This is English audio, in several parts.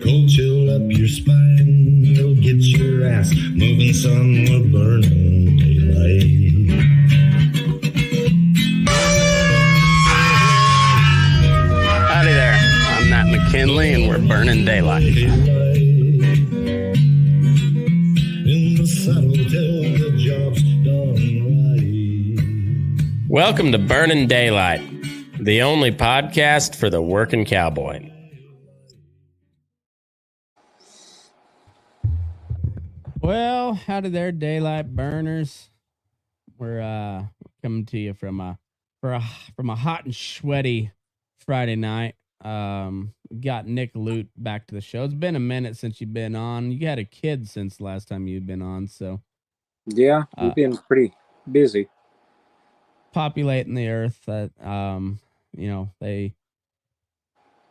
Cold chill up your spine. You'll get your ass moving, son. We're burning daylight. Howdy there. I'm Matt McKinley, and we're burning daylight. In the saddle till the job's done right. Welcome to Burning Daylight, the only podcast for the working cowboy. Well, howdy there, daylight burners. We're coming to you from a hot and sweaty Friday night. Got Nick Lute back to the show. It's been a minute since you've been on. You had a kid since the last time you'd been on, so yeah, we've been pretty busy populating the earth. That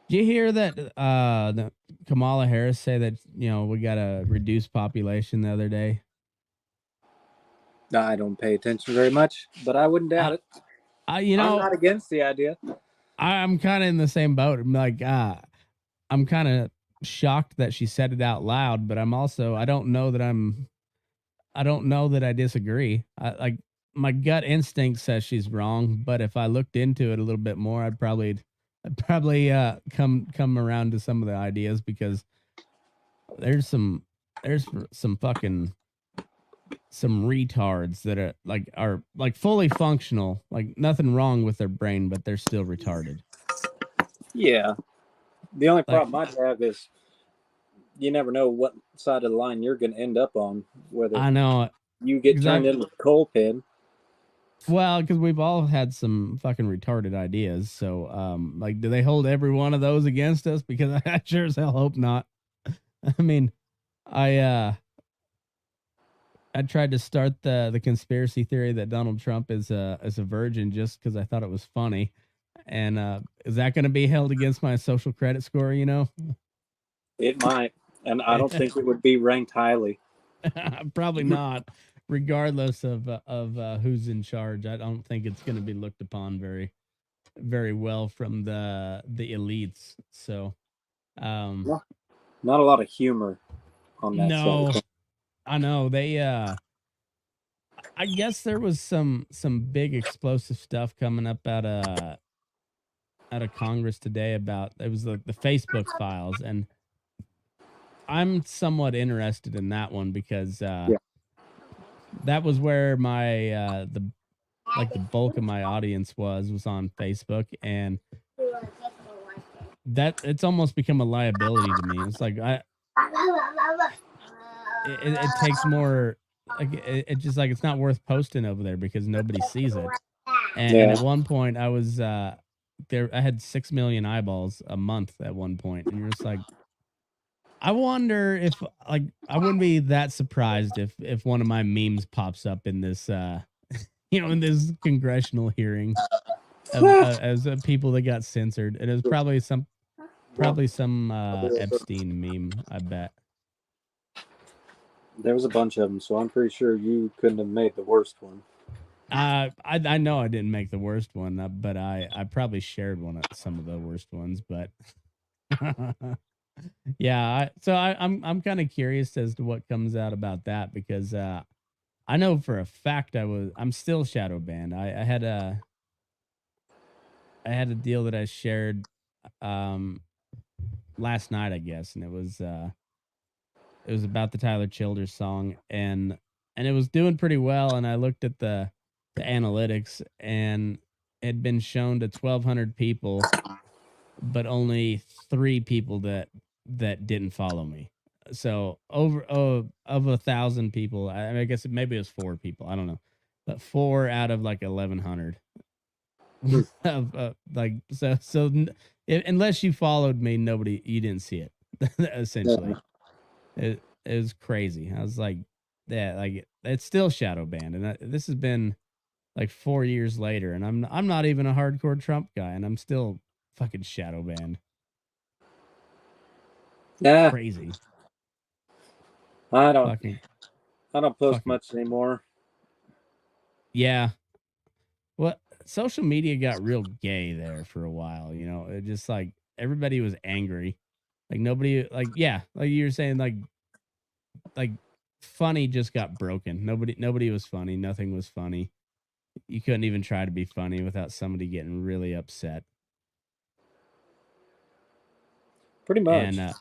did you hear that Kamala Harris say that we got a reduced population the other day? I don't pay attention very much, but I wouldn't doubt it. I'm not against the idea. I'm kind of in the same boat. I'm like, I'm kind of shocked that she said it out loud, but I'm also, I don't know that I disagree. My gut instinct says she's wrong, but if I looked into it a little bit more, I'd probably come around to some of the ideas, because there's some retards that are fully functional, like nothing wrong with their brain, but they're still retarded. Yeah. The only problem I'd have is you never know what side of the line you're going to end up on, whether I know you get turned into a coal pin. Well, because we've all had some fucking retarded ideas. So, do they hold every one of those against us? Because I sure as hell hope not. I mean, I tried to start the conspiracy theory that Donald Trump is a virgin just because I thought it was funny. And is that going to be held against my social credit score, It might. And I don't think it would be ranked highly. Probably not, regardless of who's in charge. I don't think it's going to be looked upon very, very well from the elites. So, not a lot of humor on that side. I know they I guess there was some big explosive stuff coming up out of Congress today about, it was the Facebook files, and I'm somewhat interested in that one because that was where my the bulk of my audience was on Facebook, and that it's almost become a liability to me. It's like it takes more, it just it's not worth posting over there because nobody sees it. And at one point I was there, I had 6 million eyeballs a month at one point, and you're just like, I wonder if I wouldn't be that surprised if one of my memes pops up in this in this congressional hearing as people that got censored. And it was probably some Epstein meme, I bet. There was a bunch of them, so I'm pretty sure you couldn't have made the worst one. I know I didn't make the worst one, but I probably shared some of the worst ones, but yeah. I'm kind of curious as to what comes out about that, because I know for a fact I'm still shadow banned. I had a deal that I shared last night, I guess, and it was about the Tyler Childers song, and it was doing pretty well, and I looked at the analytics, and it had been shown to 1,200 people, but only 3 people that didn't follow me. So of 1,000 people, I guess maybe it was 4 people, I don't know, but 4 out of 1,100. Unless you followed me, you didn't see it. Essentially, it was crazy. I was like, yeah, it's still shadow banned, and this has been 4 years later, and I'm not even a hardcore Trump guy, and I'm still fucking shadow banned. Yeah, crazy. I don't post much anymore. Yeah. Well, social media got real gay there for a while. It just everybody was angry, Like nobody, like like you were saying, like funny just got broken. Nobody was funny. Nothing was funny. You couldn't even try to be funny without somebody getting really upset. Pretty much. And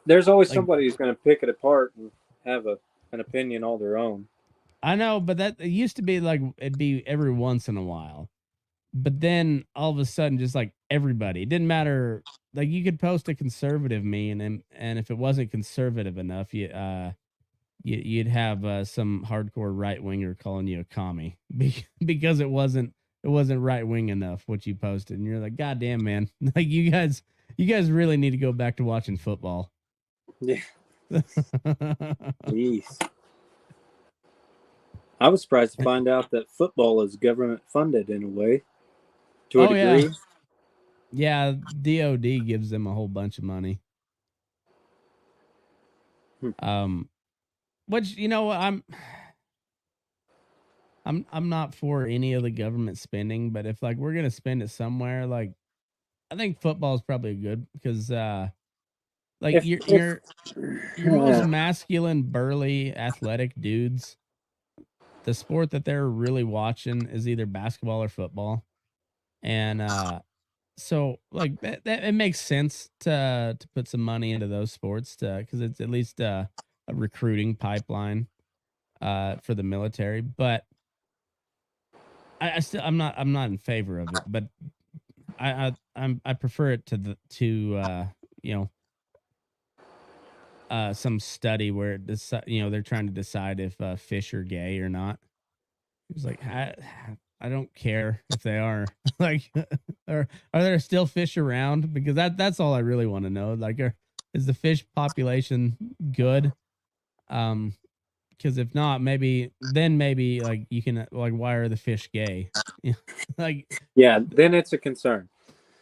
there's always like somebody who's going to pick it apart and have an opinion all their own. I know, but that it used to be like it'd be every once in a while. But then all of a sudden, just like everybody, it didn't matter. Like you could post a conservative meme, and if it wasn't conservative enough, you'd have some hardcore right winger calling you a commie because it wasn't right wing enough what you posted, and you're like, God damn, man, like you guys really need to go back to watching football. Yeah. Jeez. I was surprised to find out that football is government funded in a way. To a degree. Yeah, DOD gives them a whole bunch of money. Which I'm not for any of the government spending, but if like we're gonna spend it somewhere, like I think football is probably good because like your most masculine, burly, athletic dudes, the sport that they're really watching is either basketball or football, and so like that it makes sense to put some money into those sports because it's at least a recruiting pipeline for the military. But I'm not in favor of it. But I prefer it to some study where they're trying to decide if fish are gay or not. It's like I don't care if they are. Like, are there still fish around? Because that's all I really want to know. Like, is the fish population good? Because if not, maybe like you can like, why are the fish gay? Like, then it's a concern.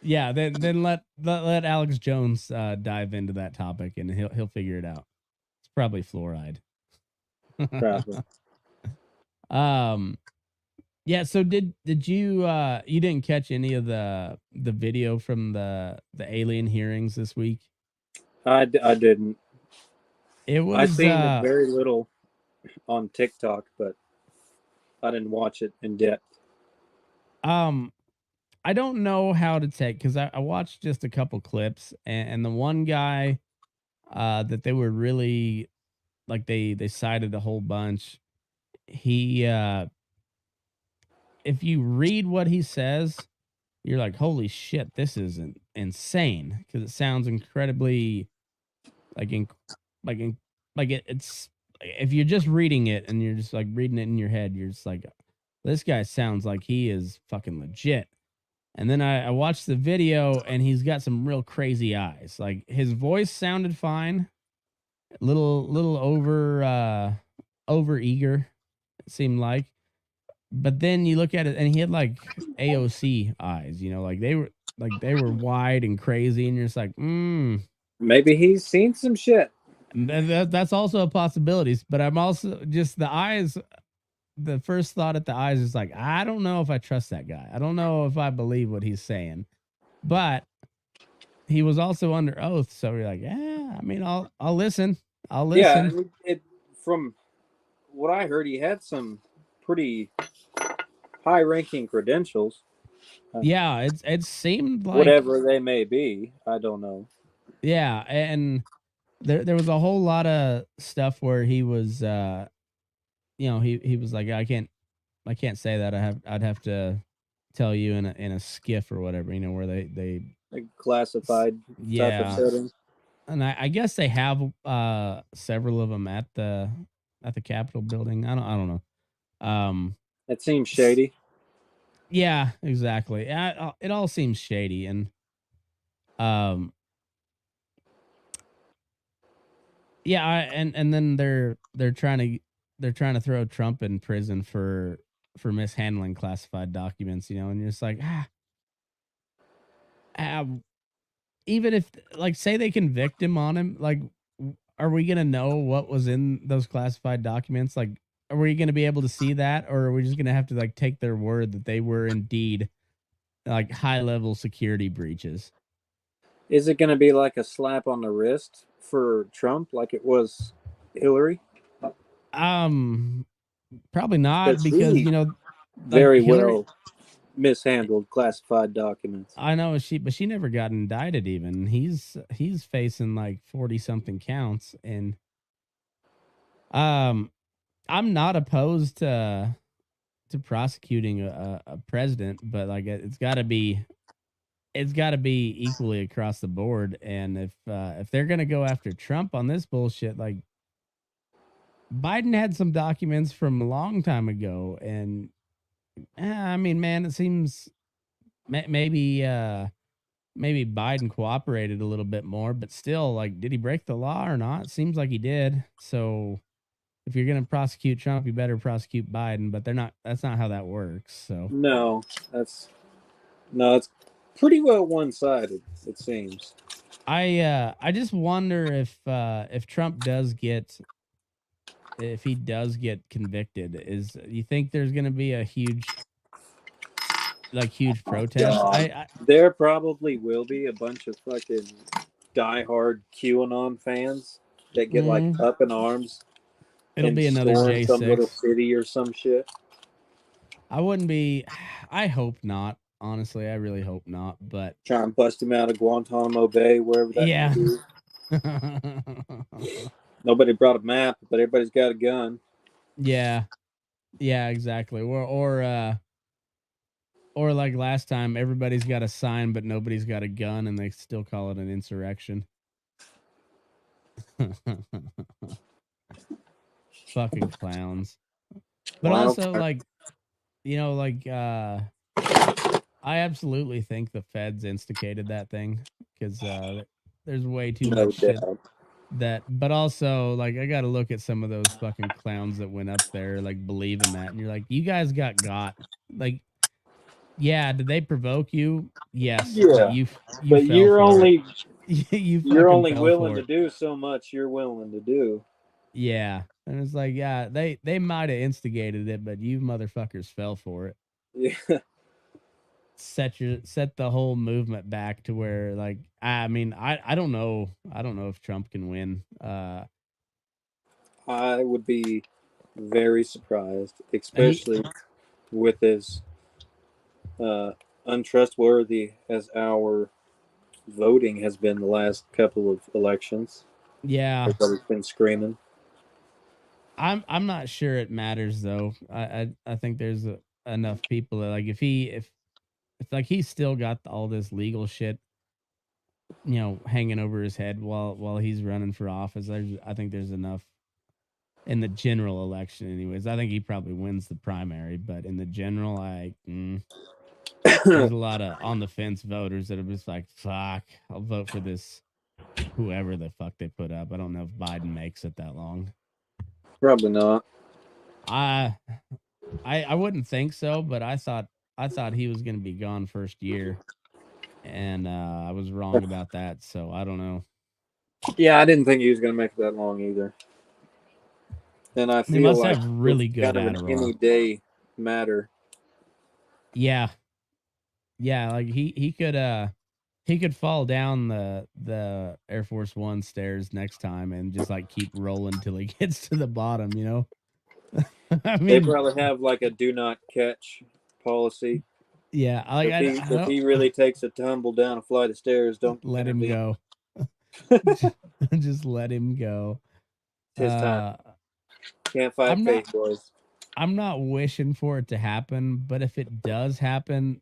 Yeah, then let Alex Jones dive into that topic and he'll figure it out. It's probably fluoride. Probably. Yeah, so did you you didn't catch any of the video from the alien hearings this week? I didn't. It was I seen it very little on TikTok, but I didn't watch it in depth. I don't know how to take because I watched just a couple clips and the one guy that they were really like they cited a whole bunch. He if you read what he says, you're like, holy shit, this is insane because it sounds incredibly like it's if you're just reading it and you're just like reading it in your head, you're just like, this guy sounds like he is fucking legit. And then I watched the video and he's got some real crazy eyes. Like his voice sounded fine, little over eager, it seemed like. But then you look at it and he had like AOC eyes, like they were wide and crazy, and you're just like, maybe he's seen some shit. That's also a possibility. But I'm also just the eyes. The first thought at the eyes is like, I don't know if I trust that guy. I don't know if I believe what he's saying. But he was also under oath, so you're like, yeah. I mean, I'll listen. I'll listen. Yeah, from what I heard, he had some pretty high-ranking credentials. Yeah, it seemed like whatever they may be. I don't know. Yeah, and there was a whole lot of stuff where he was, he was like, I can't say that. I'd have to tell you in a skiff or whatever, where they like classified type of setting. And I guess they have several of them at the Capitol building. I don't know. It seems shady. Yeah, exactly. It all seems shady, and yeah, and then they're trying to throw Trump in prison for mishandling classified documents, and you're just like, even if, like, say they convict him on him, like, are we gonna know what was in those classified documents? Like, are we gonna be able to see that, or are we just gonna have to like take their word that they were indeed like high level security breaches? Is it going to be like a slap on the wrist for Trump, like it was Hillary? Probably not, Because because she like very Hillary. well mishandled classified documents. I know but she never got indicted. Even he's facing like 40 something counts, and I'm not opposed to prosecuting a president, but like it's got to be equally across the board. And if they're gonna go after Trump on this bullshit, like Biden had some documents from a long time ago, and I mean, man, it seems maybe Biden cooperated a little bit more, but still, like, did he break the law or not? It seems like he did. So if you're gonna prosecute Trump, you better prosecute Biden. But they're not. That's not how that works. So No, it's pretty well one sided. It seems. I just wonder if Trump does get if he does get convicted, is you think there's gonna be a huge protest? There probably will be a bunch of fucking diehard QAnon fans that get like up in arms. It'll be another storm some little J6. city or some shit. I wouldn't be. I hope not. Honestly, I really hope not. But Try and bust him out of Guantanamo Bay, wherever that yeah. Nobody brought a map, but everybody's got a gun. Yeah, exactly. Or like last time, everybody's got a sign, but nobody's got a gun, and they still call it an insurrection. Fucking clowns. But also, like, I absolutely think the feds instigated that thing, because there's way too much shit but also, like, I got to look at some of those fucking clowns that went up there, like, believing that, and you're like, you guys got, like, yeah, did they provoke you? Yes. Yeah, but you're only you're only willing to do so much. You're willing to do. Yeah, and it's like, yeah, they might have instigated it, but you motherfuckers fell for it. Yeah. Set the whole movement back to where, like, I mean, I don't know if Trump can win. I would be very surprised, especially with as untrustworthy as our voting has been the last couple of elections. Yeah, everybody's been screaming. I'm not sure it matters though. I think there's enough people that, like, if like he's still got all this legal shit, hanging over his head while he's running for office. I think there's enough in the general election, anyways. I think he probably wins the primary, but in the general, there's a lot of on the fence voters that are just like, fuck, I'll vote for this whoever the fuck they put up. I don't know if Biden makes it that long. Probably not. I wouldn't think so, but I thought he was going to be gone first year, and I was wrong about that. So I don't know. Yeah, I didn't think he was going to make it that long either. And I feel he must like have really good kind of an any day matter. Yeah, like he could fall down the Air Force One stairs next time and just like keep rolling till he gets to the bottom. I mean, they probably have like a do not catch policy. Yeah, if he really takes a tumble down a flight of stairs, don't let him go. Just let him go. His time. Can't fight fate, boys. I'm not wishing for it to happen, but if it does happen,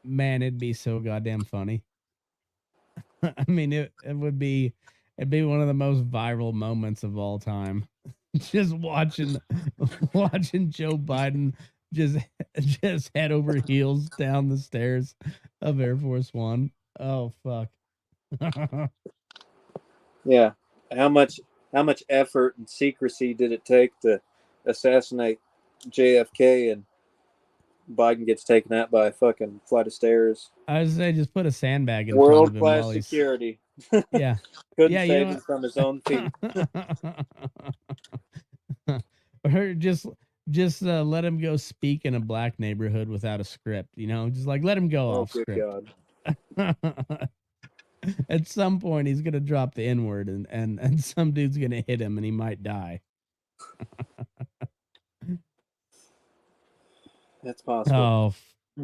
man, it'd be so goddamn funny. I mean, it'd be one of the most viral moments of all time. Just watching Joe Biden just head over heels down the stairs of Air Force One. Oh fuck. Yeah. How much effort and secrecy did it take to assassinate JFK, and Biden gets taken out by a fucking flight of stairs? I was say, just put a sandbag in front of him. World-class security. Yeah. Couldn't save him from his own feet. Or just let him go speak in a black neighborhood without a script, just like let him go off script. God. At some point, he's gonna drop the N word, and some dude's gonna hit him, and he might die. That's possible. Oh,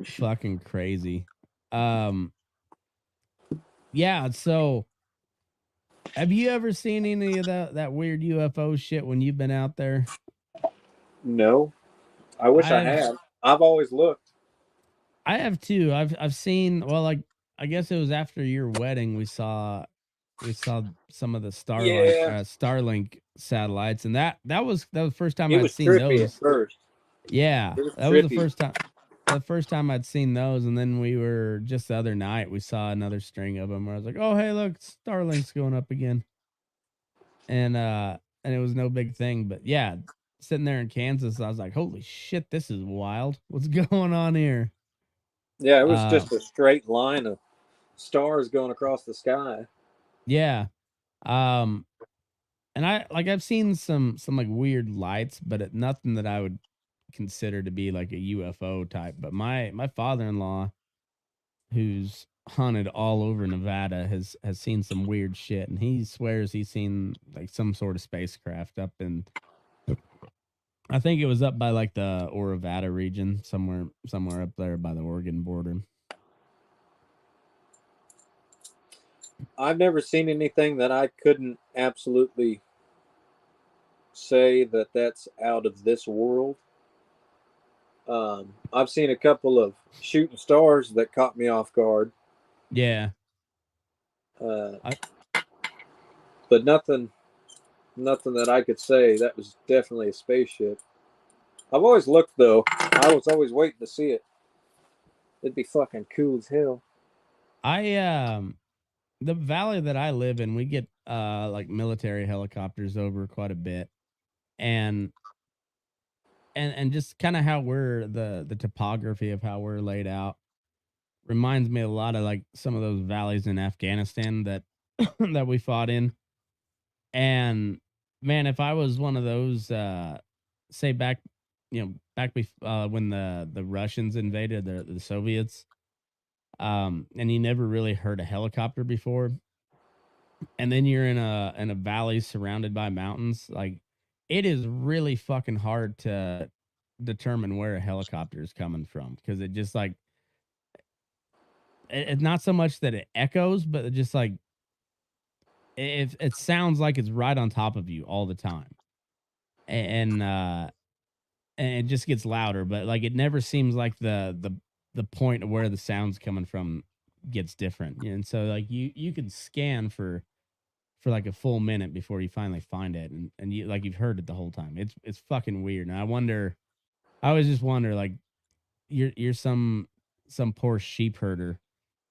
fucking crazy. Yeah. So, have you ever seen any of that weird UFO shit when you've been out there? No, I wish I I've had. I've always looked. I have too. I've seen. Well, like I guess it was after your wedding we saw some of the Yeah, Starlink satellites, and that was the first time it I'd was seen trippy at those. first. Yeah, It was that was trippy. the first time I'd seen those, and then we were just the other night we saw another string of them where I was like, oh hey look, Starlink's going up again, and it was no big thing, but yeah, sitting there in Kansas, I was like, holy shit, this is wild. What's going on here? Yeah, it was Uh, just a straight line of stars going across the sky. yeah. Um, and I've seen some like weird lights, but nothing that I would consider to be like a UFO type. But my father-in-law, who's hunted all over Nevada, has seen some weird shit, and he swears he's seen like some sort of spacecraft up in, I think it was up by like the Orovada region, somewhere up there by the Oregon border. I've never seen anything that I couldn't absolutely say that that's out of this world. I've seen a couple of shooting stars that caught me off guard, Yeah. uh, I but nothing that I could say that was definitely a spaceship. I've always looked though. I was always waiting to see it. It'd be fucking cool as hell. I the valley that I live in, we get like military helicopters over quite a bit. And just kind of how we're the topography of how we're laid out reminds me a lot of like some of those valleys in Afghanistan that that we fought in. And man, if I was one of those say back, when the Russians invaded the Soviets, and you never really heard a helicopter before, and then you're in a valley surrounded by mountains, like it is really fucking hard to determine where a helicopter is coming from, because it just like it's not so much that it echoes, but it just like it sounds like it's right on top of you all the time. And and it just gets louder, but like it never seems like the point of where the sound's coming from gets different. And so like you could scan for like a full minute before you finally find it, and you like you've heard it the whole time. It's fucking weird. And I always just wonder, like, you're some poor sheep herder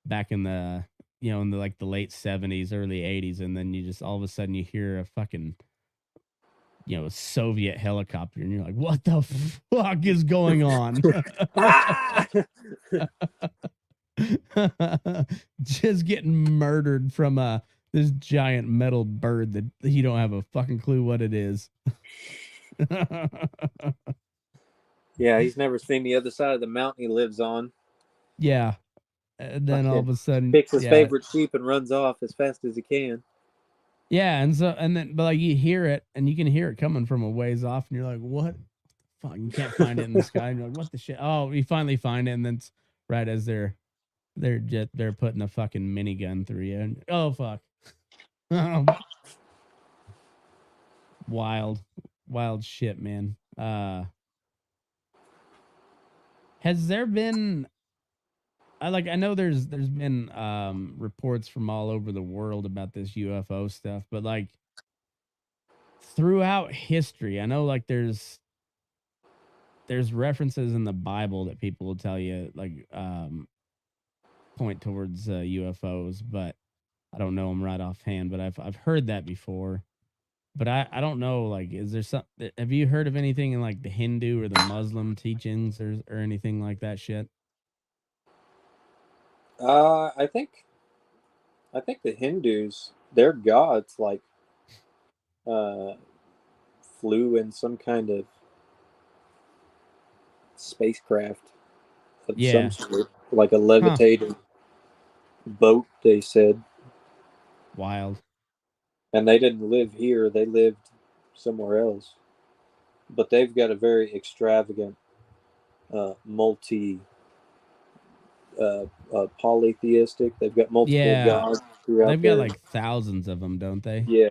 back in the, in the like the late 70s, early 80s, and then you just all of a sudden you hear a fucking, a Soviet helicopter, and you're like, what the fuck is going on? Ah! Just getting murdered from this giant metal bird that you don't have a fucking clue what it is. Yeah, he's never seen the other side of the mountain he lives on. Yeah. And then all of Fucking a sudden, picks his favorite sheep and runs off as fast as he can. Yeah, but like you hear it, and you can hear it coming from a ways off, and you're like, what? Fuck, you can't find it in the sky, and you're like, what the shit? Oh, you finally find it, and then it's right as they're putting a fucking minigun through you, and oh fuck. Wild shit, man. Has there been, I know there's been reports from all over the world about this UFO stuff, but like throughout history, I know like there's references in the Bible that people will tell you, like point towards UFOs, but I don't know them right offhand, but I've heard that before. But I don't know, like, is there some, have you heard of anything in like the Hindu or the Muslim teachings, or anything like that shit? I think the Hindus, their gods, like uh, flew in some kind of spacecraft of some Yeah. sort, like a Huh. levitating boat. They said. Wild. And they didn't live here; they lived somewhere else. But they've got a very extravagant, multi, polytheistic. They've got multiple Yeah. gods throughout They've got there. like thousands of them, don't they? Yeah,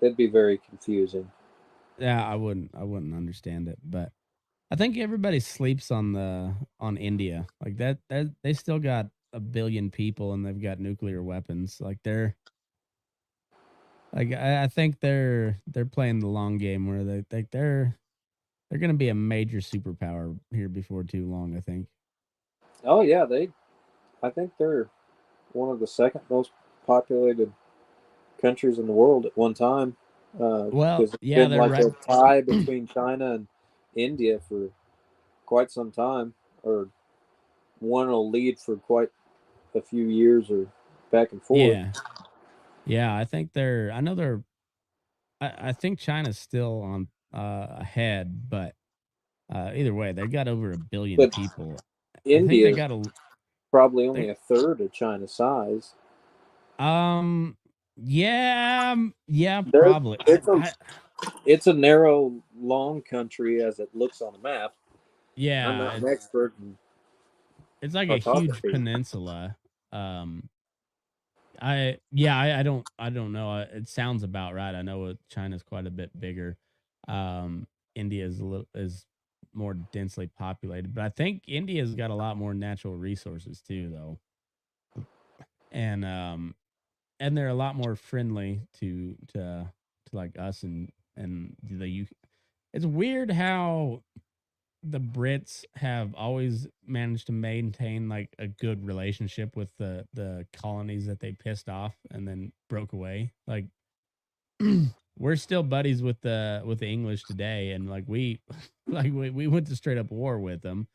that'd be very confusing. Yeah, I wouldn't understand it, but I think everybody sleeps on India. Like that they still got a billion people and they've got nuclear weapons. Like I think they're playing the long game where they're gonna be a major superpower here before too long, I think. Oh yeah, I think they're one of the second most populated countries in the world at one time. Well, Because it's yeah, been they're like right. a tie between China and India for quite some time, or one will lead for quite a few years, or back and forth. Yeah. Yeah, I think I think China's still on ahead, but either way, they got over a billion But people. I think they India's got a probably only they a third of China's size. um yeah, yeah, There, probably. it's a it's a narrow, long country as it looks on a map. I'm Yeah, not an expert in it's like a huge cartography. peninsula. Um I don't know. It sounds about right. I know China's quite a bit bigger. Um India is a little is more densely populated, but I think India's got a lot more natural resources too though. And and they're a lot more friendly to like us and the U. It's weird how the Brits have always managed to maintain like a good relationship with the colonies that they pissed off and then broke away. Like we're still buddies with the English today, and like we went to straight up war with them.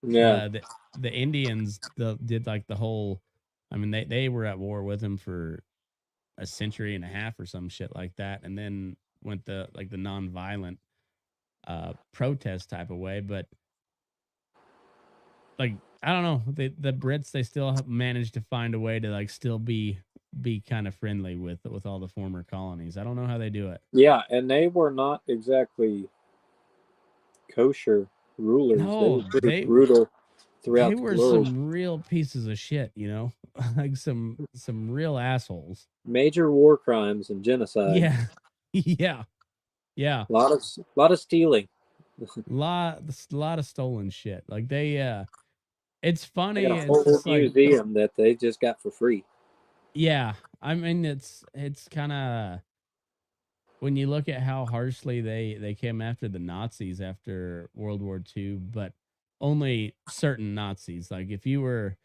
Yeah, The Indians did like the whole. I mean, they were at war with them for a century and a half or some shit like that, and then went the like the non-violent protest type of way. But like I don't know, the Brits they still have managed to find a way to like still be kind of friendly with all the former colonies. I don't know how they do it. yeah, and they were not exactly kosher rulers. They were No, pretty brutal they throughout the were globe. some real pieces of shit, you know, like some real assholes. Major war crimes and genocide. Yeah, yeah, yeah. A lot of stealing. Lot of stolen shit. Like it's They got funny. a It's whole just like museum that they just got for free. yeah. I mean, it's kind of when you look at how harshly they came after the Nazis after World War II, but only certain Nazis. Like if you were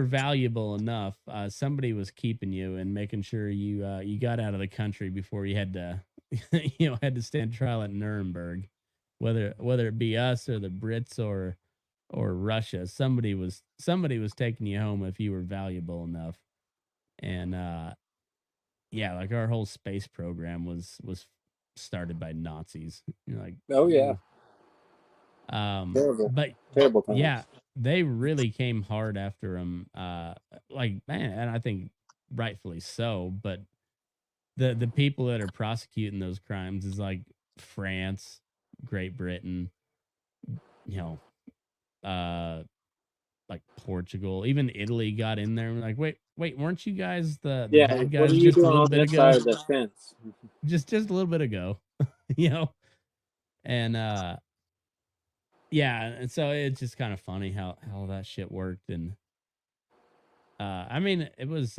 valuable enough, somebody was keeping you and making sure you got out of the country before you had to had to stand trial at Nuremberg, whether it be us or the Brits or Russia. Somebody was taking you home if you were valuable enough. And yeah, like our whole space program was started by Nazis. You're like, Oh yeah, "Ooh." terrible, But terrible times. yeah, they really came hard after him. Like man, and I think rightfully so. But the people that are prosecuting those crimes is like France, Great Britain, you know, uh, like Portugal, even Italy got in there. And like, wait, weren't you guys the Yeah, bad what are guys you just a doing little on bit this side ago? of the fence? Just a little bit ago, you know? And yeah, and so it's just kind of funny how that shit worked. And I mean, it was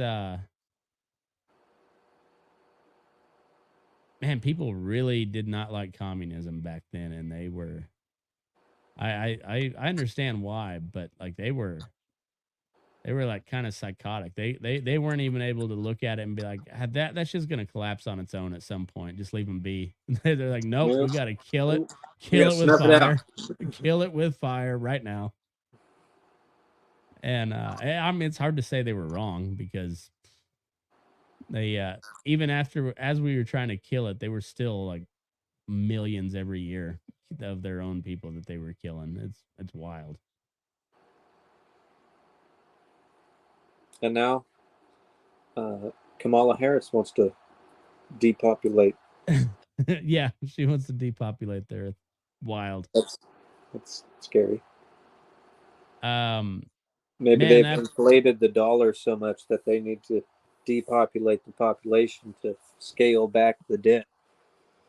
man, people really did not like communism back then, and they were I understand why, but like they were like kind of psychotic. They weren't even able to look at it and be like, That's just gonna collapse on its own at some point. Just leave them be." They're like, "Nope, Well, we got to we kill gotta it with snuff it out. fire, kill it with fire right now." And I mean, it's hard to say they were wrong because they even after as we were trying to kill it, they were still like millions every year of their own people that they were killing. It's wild. And now, Kamala Harris wants to depopulate. Yeah, she wants to depopulate the earth. Wild. That's scary. Um, Maybe man, they've inflated the dollar so much that they need to depopulate the population to scale back the debt.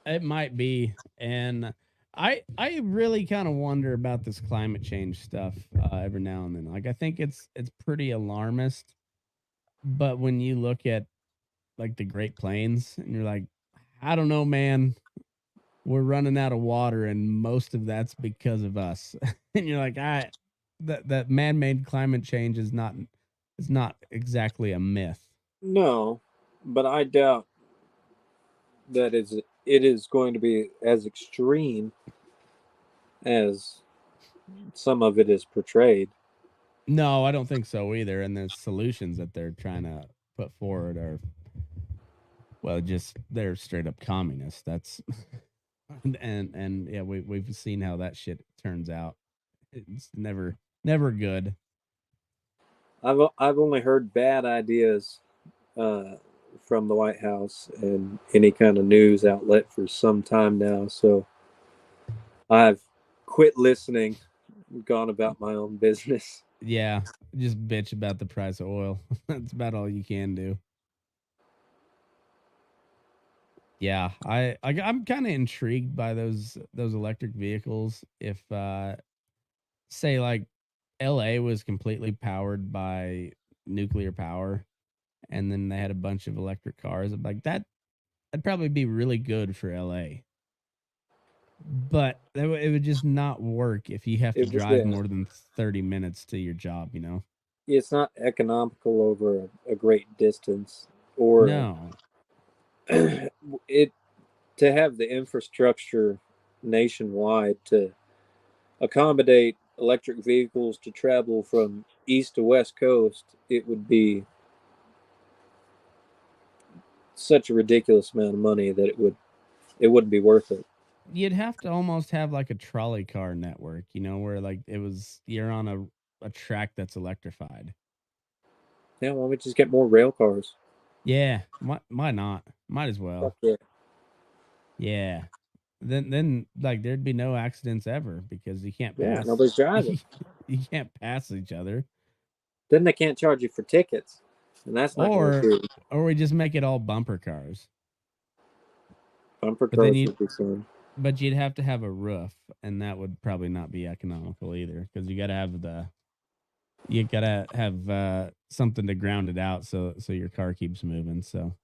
it might be, and I really kind of wonder about this climate change stuff every now and then. Like, I think it's pretty alarmist, but when you look at like the Great Plains, and you're like, I don't know, man, we're running out of water, and most of that's because of us. And you're like, that man-made climate change is not exactly a myth. No, but I doubt that it is going to be as extreme as some of it is portrayed. No, I don't think so either. And the solutions that they're trying to put forward are, well, just they're straight up communist. That's and yeah, we've seen how that shit turns out. It's never good. I've only heard bad ideas uh, from the White House and any kind of news outlet for some time now. So I've quit listening, gone about my own business. Yeah, just bitch about the price of oil. That's about all you can do. Yeah, I'm kind of intrigued by those electric vehicles. If say like LA was completely powered by nuclear power, and then they had a bunch of electric cars, like that'd probably be really good for LA. But it would just not work if you have to It was drive more than 30 minutes to your job, you know? it's not economical over a great distance, or No. it to have the infrastructure nationwide to accommodate electric vehicles to travel from east to west coast. It would be such a ridiculous amount of money that it wouldn't be worth it. You'd have to almost have like a trolley car network, you know, where like you're on a track that's electrified. Yeah, why don't we just get more rail cars? Yeah, why not? Might as well. Fuck yeah. Yeah. Then like there'd be no accidents ever because you can't Yeah, pass nobody's driving. you can't pass each other. Then they can't charge you for tickets, and that's not going to Or be. or we just make it all bumper cars. Bumper But then cars you would be fun. but you'd have to have a roof, and that would probably not be economical either because you gotta have something to ground it out so your car keeps moving. So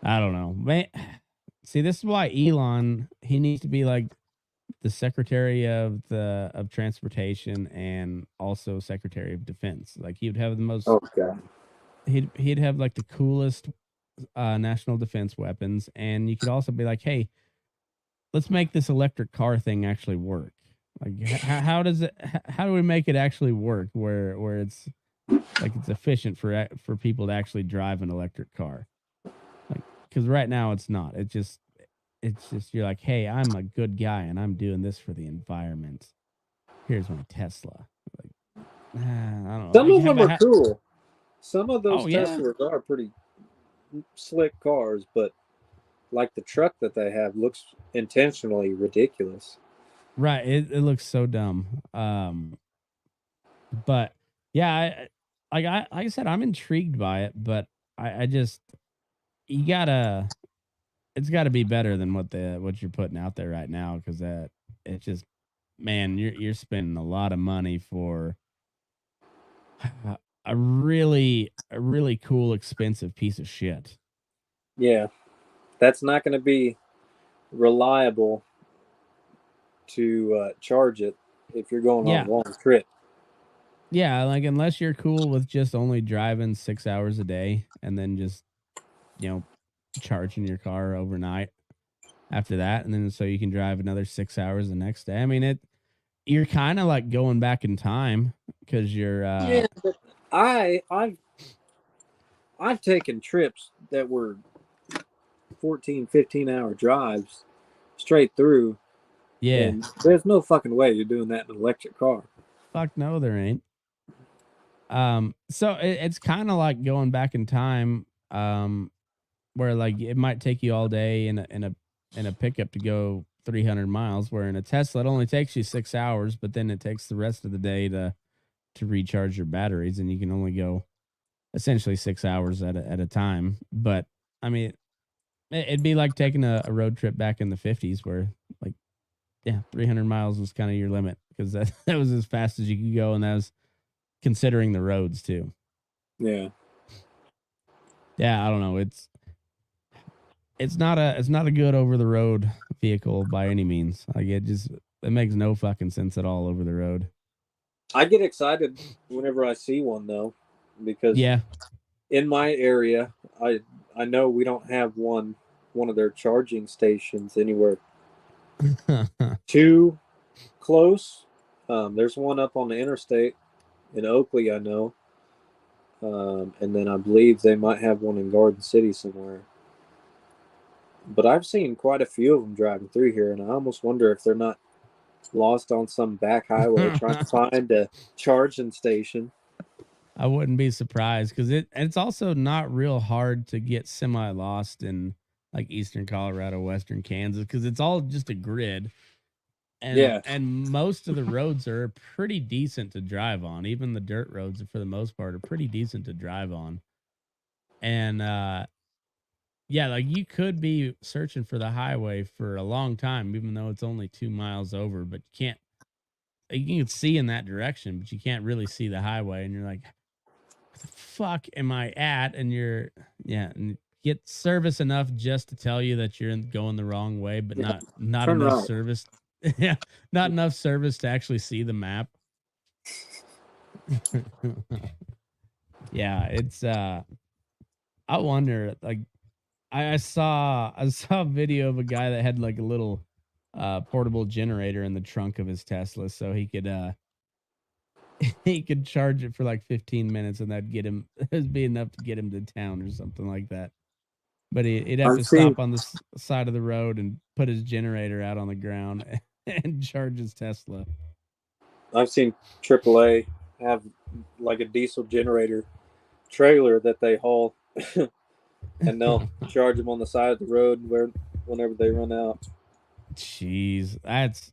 I don't know. Man, see, this is why Elon, he needs to be like the Secretary of Transportation and also Secretary of Defense. Like he would have the most Oh god. he'd have like the coolest national defense weapons, and you could also be like, hey, let's make this electric car thing actually work. Like how does it how do we make it actually work where it's like it's efficient for people to actually drive an electric car? Like, cuz right now it's not. It's just you're like, "Hey, I'm a good guy and I'm doing this for the environment. Here's my Tesla." Like, I don't know. Some Like of them are cool. Some of those oh yeah. Teslas are pretty slick cars, but like the truck that they have looks intentionally ridiculous. Right, it looks so dumb. But yeah, like I said, I'm intrigued by it, but I just you gotta it's got to be better than what you're putting out there right now because that it just man you're spending a lot of money for a really cool expensive piece of shit. Yeah, that's not going to be reliable to charge it if you're going on Yeah, a long trip. yeah, like unless you're cool with just only driving 6 hours a day and then just you know charging your car overnight after that, and then so you can drive another 6 hours the next day. I mean you're kind of like going back in time because you're Yeah, but I've taken trips that were 14, 15-hour drives straight through, yeah. and there's no fucking way you're doing that in an electric car. Fuck no, there ain't. So it's kind of like going back in time, where like it might take you all day in a pickup to go 300 miles, where in a Tesla it only takes you 6 hours, but then it takes the rest of the day to recharge your batteries, and you can only go essentially 6 hours at a time. But I mean, it'd be like taking a road trip back in the 50s, where like, yeah, 300 miles was kind of your limit, because that was as fast as you could go, and that was considering the roads too. Yeah. Yeah, I don't know. It's not a good over the road vehicle by any means. Like it makes no fucking sense at all over the road. I get excited whenever I see one though, because Yeah. in my area, I know we don't have one of their charging stations anywhere too close. There's one up on the interstate in Oakley, I know, and then I believe they might have one in Garden City somewhere. But I've seen quite a few of them driving through here, and I almost wonder if they're not lost on some back highway trying to find a charging station. I wouldn't be surprised, because it's also not real hard to get semi lost in like eastern Colorado, western Kansas, because it's all just a grid. Yeah. And most of the roads are pretty decent to drive on. Even the dirt roads, for the most part, are pretty decent to drive on. And yeah, like you could be searching for the highway for a long time, even though it's only 2 miles over, but you can see in that direction, but you can't really see the highway. And you're like, what the fuck am I at? And and get service enough just to tell you that you're going the wrong way, but Yeah. not Turn enough right. service. Yeah, not enough service to actually see the map. Yeah, it's I wonder, like, I saw a video of a guy that had like a little portable generator in the trunk of his Tesla, so he could he could charge it for like 15 minutes, and that'd get him it'd be enough to get him to town or something like that. But he'd have I've to seen stop on the side of the road and put his generator out on the ground and charge his Tesla. AAA have like a diesel generator trailer that they haul, and they'll charge them on the side of the road whenever they run out. Jeez, that's,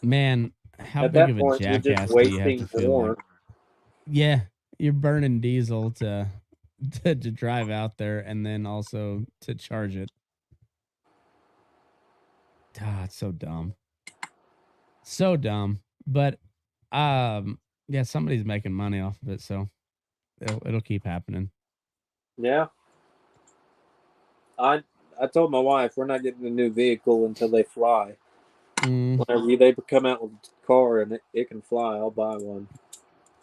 man, how At big that of a point, you're just jackass do you have to wasting feel like? warmth. Yeah, you're burning diesel to drive out there, and then also to charge it. Ah, it's so dumb. So dumb. But yeah, somebody's making money off of it, so it'll keep happening. Yeah. I told my wife we're not getting a new vehicle until they fly. Whenever they come out with a car and it can fly, I'll buy one.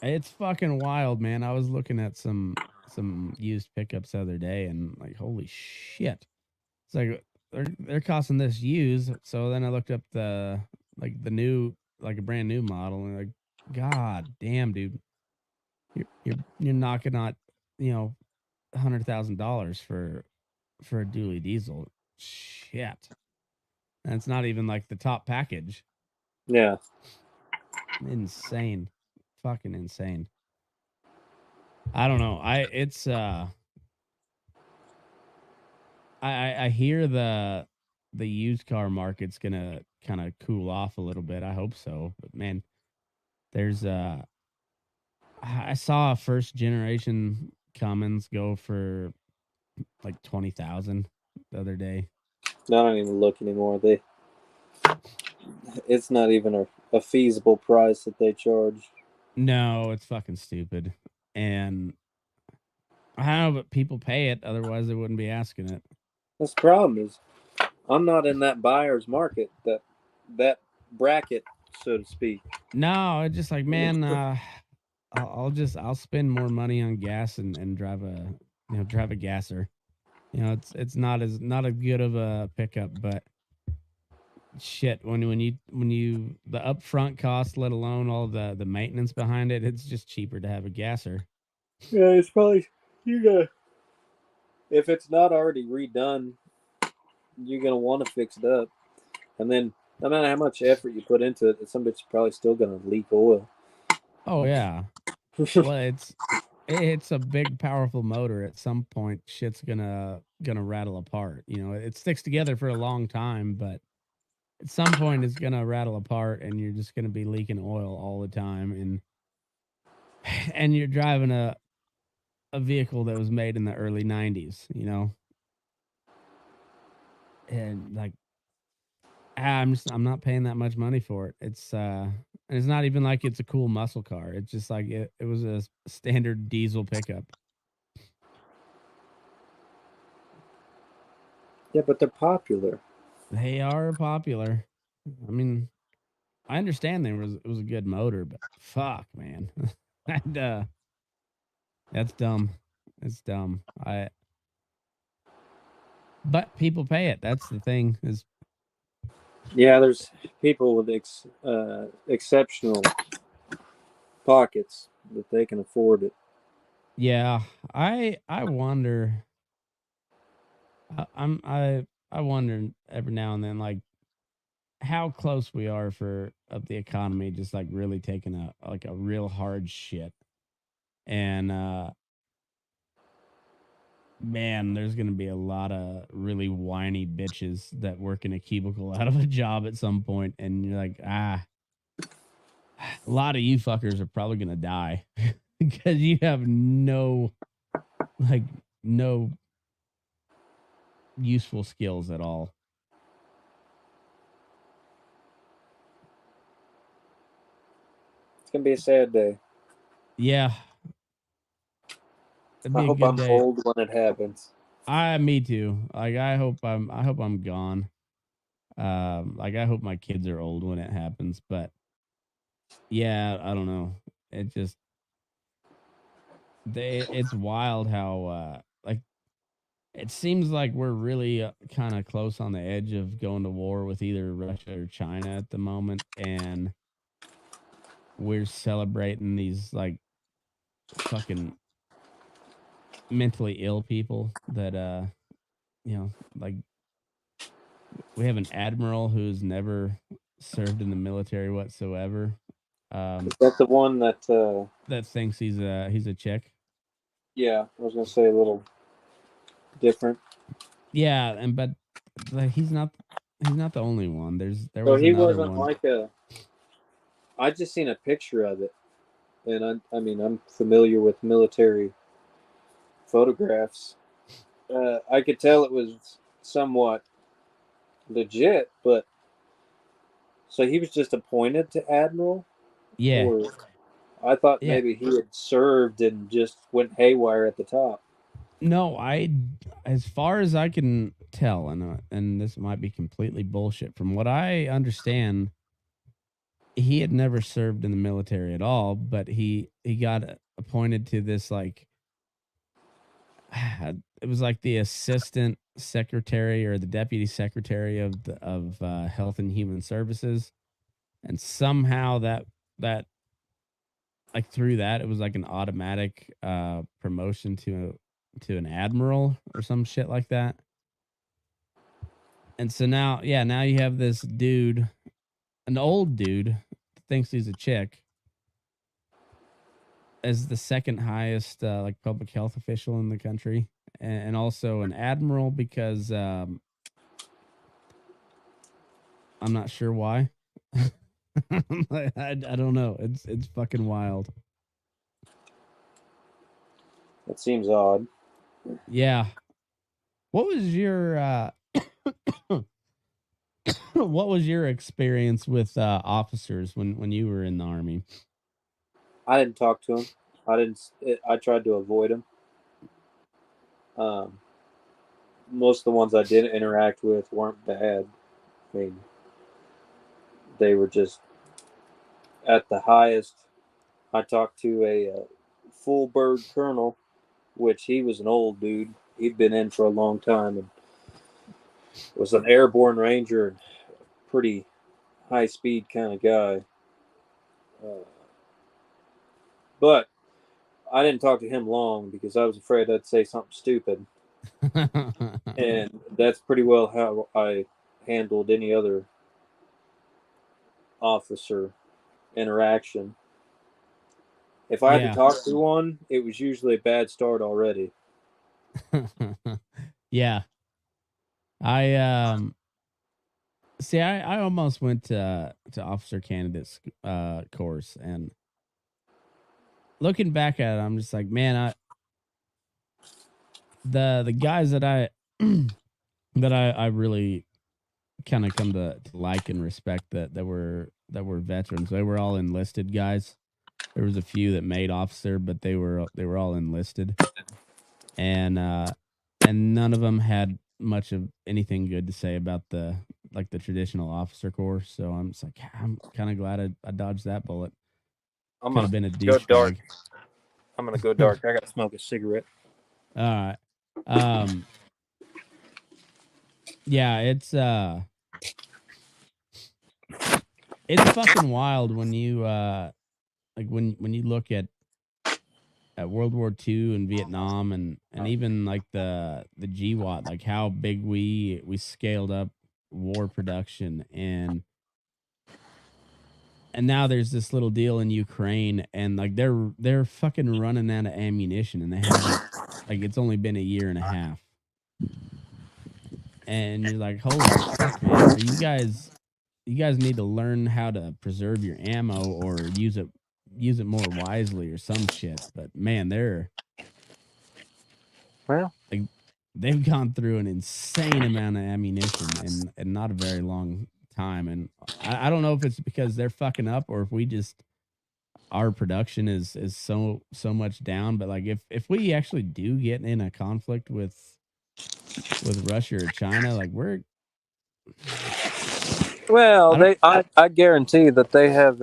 It's fucking wild, man. I was looking at some used pickups the other day, and like, holy shit. It's like they're costing this used. So then I looked up the new, like a brand new model, and like, god damn, dude. You're knocking out, $100,000 for a dually diesel. Shit. And it's not even like the top package. Yeah. Insane. Fucking insane. I don't know. I hear the used car market's gonna kind of cool off a little bit. I hope so. But man, there's I saw a first generation Cummins go for like 20,000 the other day. I don't even look anymore. It's not even a feasible price that they charge. No, it's fucking stupid. And I don't know, but people pay it, otherwise they wouldn't be asking it. That's the problem is I'm not in that buyer's market, that bracket, so to speak. No, it's just like, man, I'll spend more money on gas and drive a gasser. It's not as good of a pickup, but shit, when you the upfront cost, let alone all the maintenance behind it, it's just cheaper to have a gasser. Yeah, it's probably if it's not already redone, you're gonna want to fix it up, and then no matter how much effort you put into it, some bitch is probably still gonna leak oil. Oh yeah, Well, it's a big, powerful motor. At some point, shit's gonna rattle apart. You know, it sticks together for a long time, but at some point, it's gonna rattle apart, and you're just gonna be leaking oil all the time, and you're driving a vehicle that was made in the early '90s. You know, and like I'm not paying that much money for it. And it's not even like it's a cool muscle car. It's just like it was a standard diesel pickup. Yeah, but they're popular. They are popular. I mean, I understand it was a good motor, but fuck, man, and that's dumb. It's dumb. But people pay it. That's the thing. Is Yeah, there's people with exceptional pockets that they can afford it. yeah. I wonder. I wonder every now and then, like how close we are for of the economy just like really taking a real hard shit. And man, there's gonna be a lot of really whiny bitches that work in a cubicle out of a job at some point, and you're like, a lot of you fuckers are probably gonna die because you have like no useful skills at all. It's gonna be a sad day. Yeah, it'd I be a hope good I'm day. old when it happens. Me too. Like I hope I'm gone. Like I hope my kids are old when it happens, but yeah, I don't know. It just it's wild how like it seems like we're really kind of close on the edge of going to war with either Russia or China at the moment, and we're celebrating these like fucking mentally ill people that you know, like we have an admiral who's never served in the military whatsoever. Is that the one that? That thinks he's a chick. Yeah, I was gonna say a little different. Yeah, and but like he's not the only one. There So was he another wasn't one. like a. I just seen a picture of it, and I mean, I'm familiar with military photographs. I could tell it was somewhat legit, but so he was just appointed to admiral, Yeah. or I thought Yeah. maybe he had served and just went haywire at the top. No, as far as I can tell, and this might be completely bullshit. From what I understand, he had never served in the military at all, but he got appointed to this like it was like the assistant secretary or the deputy secretary of Health and Human Services, and somehow that like through that it was like an automatic promotion to an admiral or some shit like that. And so now, yeah, now you have this dude, an old dude, thinks he's a chick, as the second highest like public health official in the country, and also an admiral because I'm not sure why. I don't know. It's fucking wild. That seems odd. Yeah. What was your what was your experience with officers when you were in the army? I didn't talk to him. I didn't. I tried to avoid him. Um, most of the ones I did interact with weren't bad. I mean, they were just at the highest. I talked to a full bird colonel, which he was an old dude. He'd been in for a long time and was an airborne ranger and pretty high speed kind of guy. Uh, but I didn't talk to him long because I was afraid I'd say something stupid. And that's pretty well how I handled any other officer interaction. If I had Yeah. to talk to one, it was usually a bad start already. Yeah. I see I almost went to officer candidates course, and looking back at it, I'm just like, man, the guys that I really kind of come to like and respect that were veterans. They were all enlisted guys. There was a few that made officer, but they were all enlisted, and none of them had much of anything good to say about the traditional officer corps. So I'm just like, I'm kind of glad I dodged that bullet. I'm Could have gonna been a go dark. douchebag. I'm gonna go dark. I gotta smoke a cigarette. All right. Yeah, it's fucking wild when you like when you look at World War II and Vietnam, and even like the GWAT, like how big we scaled up war production, and now there's this little deal in Ukraine, and like they're fucking running out of ammunition, and they haven't, like, it's only been a year and a half. And you're like, holy fuck, man, are you guys need to learn how to preserve your ammo or use it more wisely or some shit. But man, Well, like they've gone through an insane amount of ammunition in not a very long time. And I don't know if it's because they're fucking up or if we just, our production is so much down. But like if we actually do get in a conflict with Russia or China, like well, I don't. I guarantee that they have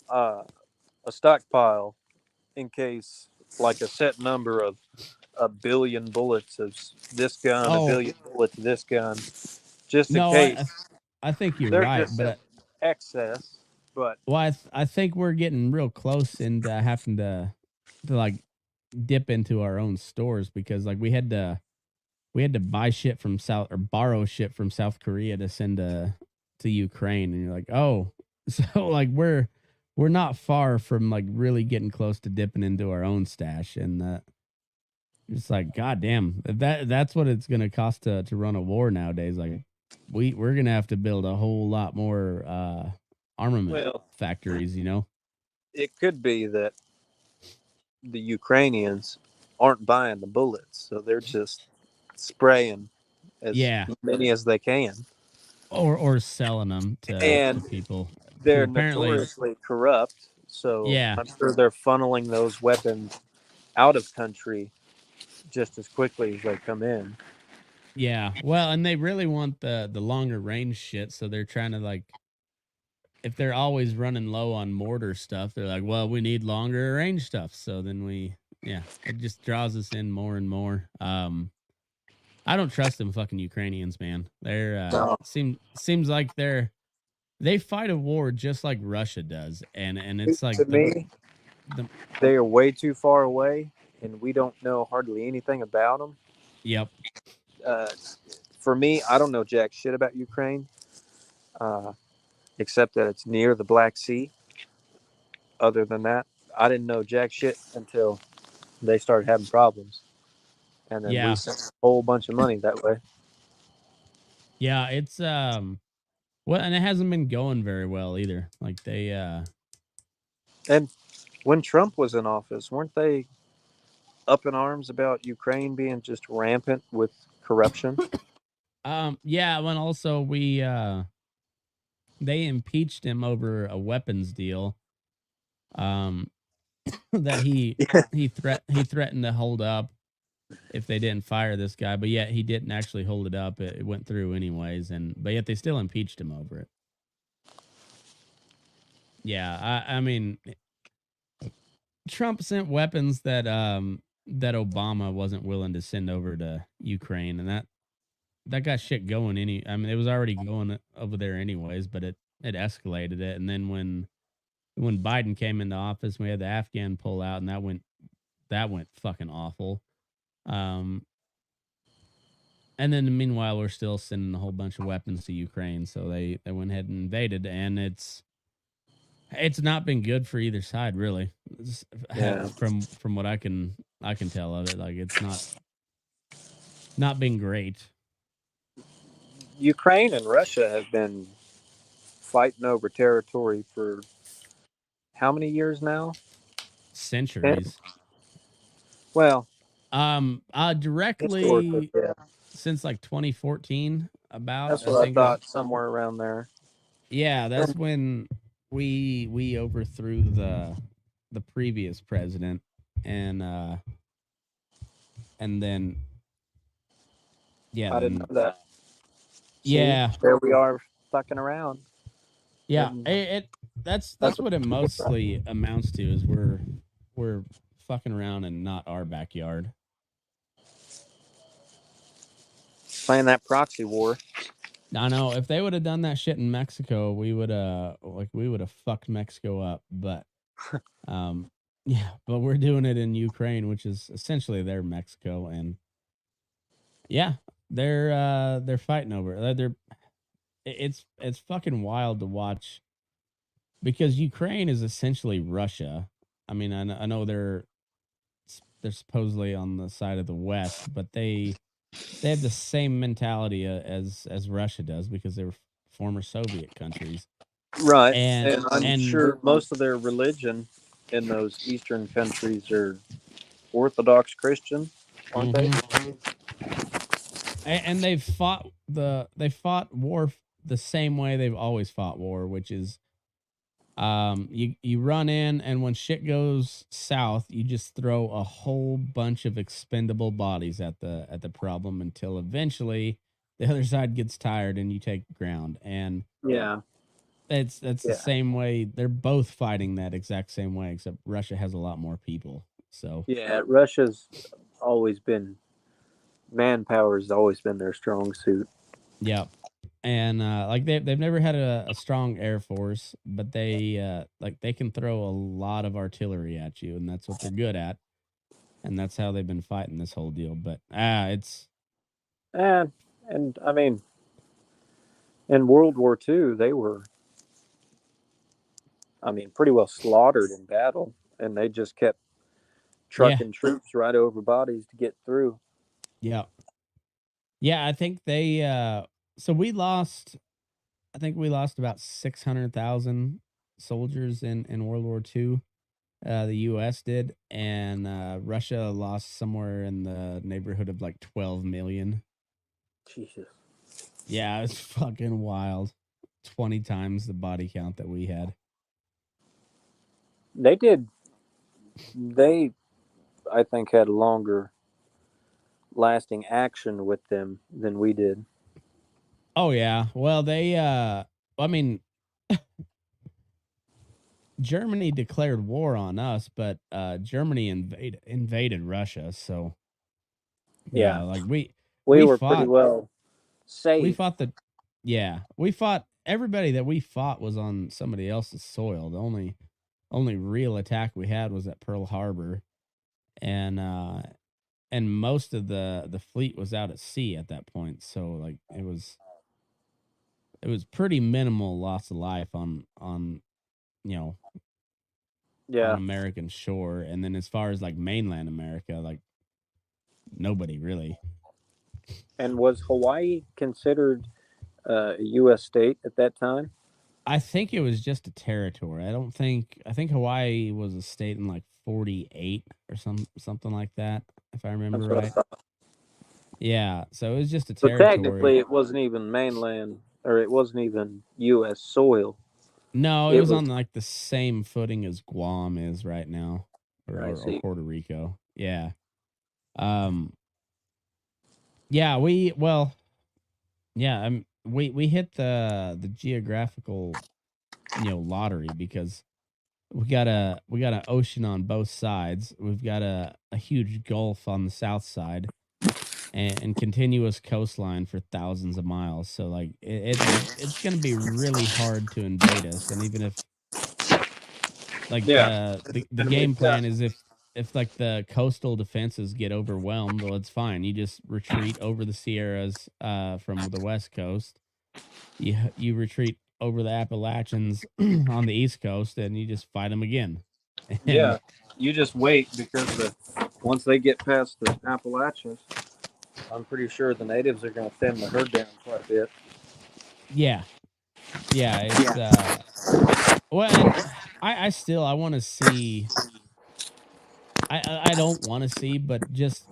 uh, a stockpile in case, like a set number of a billion bullets of this gun, a Oh billion bullets of this gun, just in no, case. I think you're They're right, just but in excess. But well, I think we're getting real close into having to like dip into our own stores, because like we had to buy shit from South, or borrow shit from South Korea to send to Ukraine, and you're like, oh, so like we're not far from like really getting close to dipping into our own stash, and it's like, god damn, that's what it's gonna cost to run a war nowadays. Like we're gonna have to build a whole lot more armament well, factories, you know. it could be that the Ukrainians aren't buying the bullets, so they're just spraying as Yeah, many as they can. or selling them to And people who they're apparently, notoriously corrupt, so yeah. I'm sure they're funneling those weapons out of country just as quickly as they come in. Yeah, well, and they really want the longer range shit, so they're trying to like, if they're always running low on mortar stuff, they're like, well, we need longer range stuff. So then yeah, it just draws us in more and more. I don't trust them fucking Ukrainians, man. They're No, seems like they fight a war just like Russia does, and it's like to me, the they are way too far away, and we don't know hardly anything about them. yep, Uh, for me, I don't know jack shit about Ukraine, uh, except that it's near the Black Sea. Other than that, I didn't know jack shit until they started having problems, and then we yeah, sent a whole bunch of money that way. yeah. It's well, and it hasn't been going very well either. Like they And when Trump was in office, weren't they up in arms about Ukraine being just rampant with corruption? yeah, when also they impeached him over a weapons deal um that he threatened to hold up if they didn't fire this guy, but yet he didn't actually hold it up. It went through anyways, and but yet they still impeached him over it. Yeah, I mean, Trump sent weapons that Obama wasn't willing to send over to Ukraine, and that got shit going. I mean, it was already going over there anyways, but it escalated it. And then when Biden came into office, we had the Afghan pull out, and that went fucking awful. Um, and then meanwhile, we're still sending a whole bunch of weapons to Ukraine, so they went ahead and invaded, and it's It's not been good for either side, really. Yeah. From what I can tell of it, like it's not been great. Ukraine and Russia have been fighting over territory for how many years now? And, Centuries. well, historically, Directly yeah. since like 2014, about That's I what I think thought, somewhere around there. yeah, that's And, when we overthrew the previous president, and then yeah, I didn't then know that. See, yeah, there we are fucking around. yeah, And it that's that's what it mostly amounts to is we're fucking around in not our backyard. playing that proxy war. I know if they would have done that shit in Mexico, we would have fucked Mexico up. But yeah, but we're doing it in Ukraine, which is essentially their Mexico, and yeah, they're fighting over it. It's fucking wild to watch because Ukraine is essentially Russia. I mean, I know they're supposedly on the side of the West, but they have the same mentality as Russia does because they were former Soviet countries. Right. And And I'm and sure most of their religion in those eastern countries are Orthodox Christian, aren't they? mhm. And they fought war the same way they've always fought war, which is you run in, and when shit goes south, you just throw a whole bunch of expendable bodies at the problem until eventually the other side gets tired and you take ground. And Yeah. that's the Yeah. same way. They're both fighting that exact same way, except Russia has a lot more people. So Yeah. Russia's always been, manpower's always been their strong suit. yeah. And like they've never had a strong air force, but they can throw a lot of artillery at you, and that's what they're good at. And that's how they've been fighting this whole deal. But it's And I mean, in World War II, they were, I mean, pretty well slaughtered in battle, and they just kept yeah, trucking troops right over bodies to get through. yeah, yeah. I think they so we lost. I think we lost about 600,000 soldiers in World War II. The U.S. did, and Russia lost somewhere in the neighborhood of like 12 million. Jesus. Yeah, it's fucking wild. 20 times the body count that we had. They did. They, I think, had a longer lasting action with them than we did. Oh yeah. Well, I mean, Germany declared war on us, but Germany invaded Russia. So Yeah, yeah, like we we were pretty fought well we safe. fought the yeah we fought everybody that we fought was on somebody else's soil. The only real attack we had was at Pearl Harbor, and most of the fleet was out at sea at that point. So like it was pretty minimal loss of life on you know on Yeah, American shore. And then as far as like mainland America, like nobody really. and was Hawaii considered a U.S. state at that time? I think it was just a territory. I think Hawaii was a state in like 48 or something like that, if I remember That's what I right. thought. Yeah, so it was just a So territory. technically, it wasn't even mainland, or it wasn't even U.S. soil. No, it It was was. on like the same footing as Guam is right now, I or see. Puerto Rico. Yeah. Um yeah, we hit the geographical, lottery because we got an ocean on both sides. We've got a huge gulf on the south side, and continuous coastline for thousands of miles. So like it's gonna be really hard to invade us. And even if like Yeah, the and game we've got. plan is if like the coastal defenses get overwhelmed, well, it's fine. You just retreat over the Sierras from the west coast. You retreat over the Appalachians on the East Coast, and you just fight them again. And Yeah, you just wait because once they get past the Appalachians, I'm pretty sure the natives are going to thin the herd down quite a bit. yeah, it's well, and I want to see. I don't want to see, but just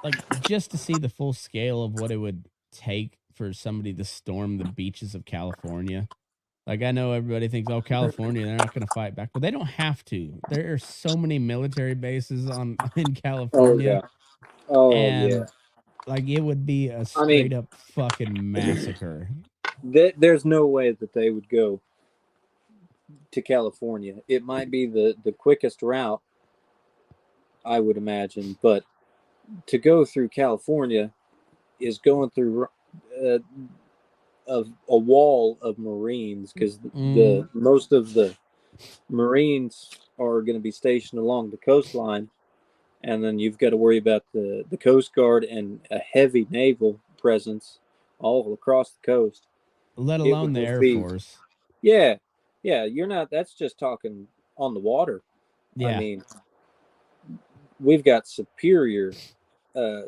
to see the full scale of what it would take for somebody to storm the beaches of California. Like, I know everybody thinks, oh, California, they're not going to fight back, but they don't have to. There are so many military bases in Oh yeah. California, Oh yeah. and like it would be a I straight mean, up fucking massacre. there's no way that they would go to California. It might be the quickest route, I would imagine, but to go through California is going through a wall of Marines because the most of the Marines are going to be stationed along the coastline, and then you've got to worry about the Coast Guard and a heavy naval presence all across the coast. Let It alone would the just Air be, Force. yeah, yeah. You're not. That's just talking on the water. I Yeah, mean, we've got superior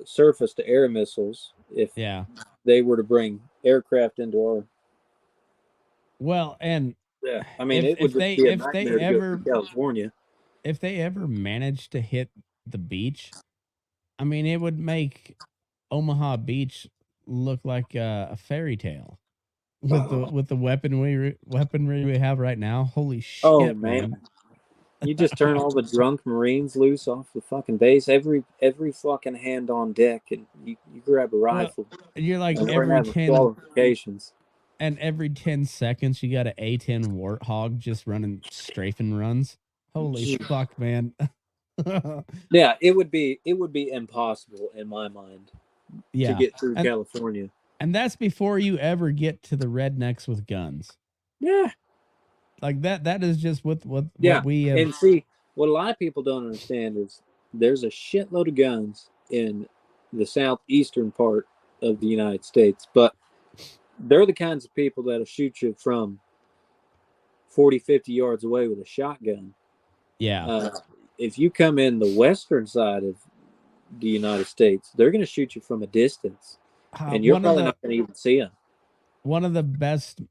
surface to air missiles if yeah. they were to bring aircraft into our. Well, and Yeah, I mean, it would if just they be a if they nightmare to go ever through California. if they ever manage to hit the beach, I mean, it would make Omaha Beach look like a fairy tale with the weaponry we have right now. Holy Oh shit, man! man, you just turn all the drunk Marines loose off the fucking base. Every fucking hand on deck, and you grab a Well, rifle, you're like and we're having qualifications. every 10 seconds you got an A10 Warthog just running strafing runs. Holy fuck, man! Yeah, it would be impossible in my mind to Yeah, get through and California. that's before you ever get to the rednecks with guns. Yeah, Like that is just what yeah, we have. and see what a lot of people don't understand is there's a shitload of guns in the southeastern part of the United States, but they're the kinds of people that'll shoot you from 40, 50 yards away with a shotgun. Yeah. If you come in the western side of the United States, they're going to shoot you from a distance, and you're One of probably the not going to even see them. best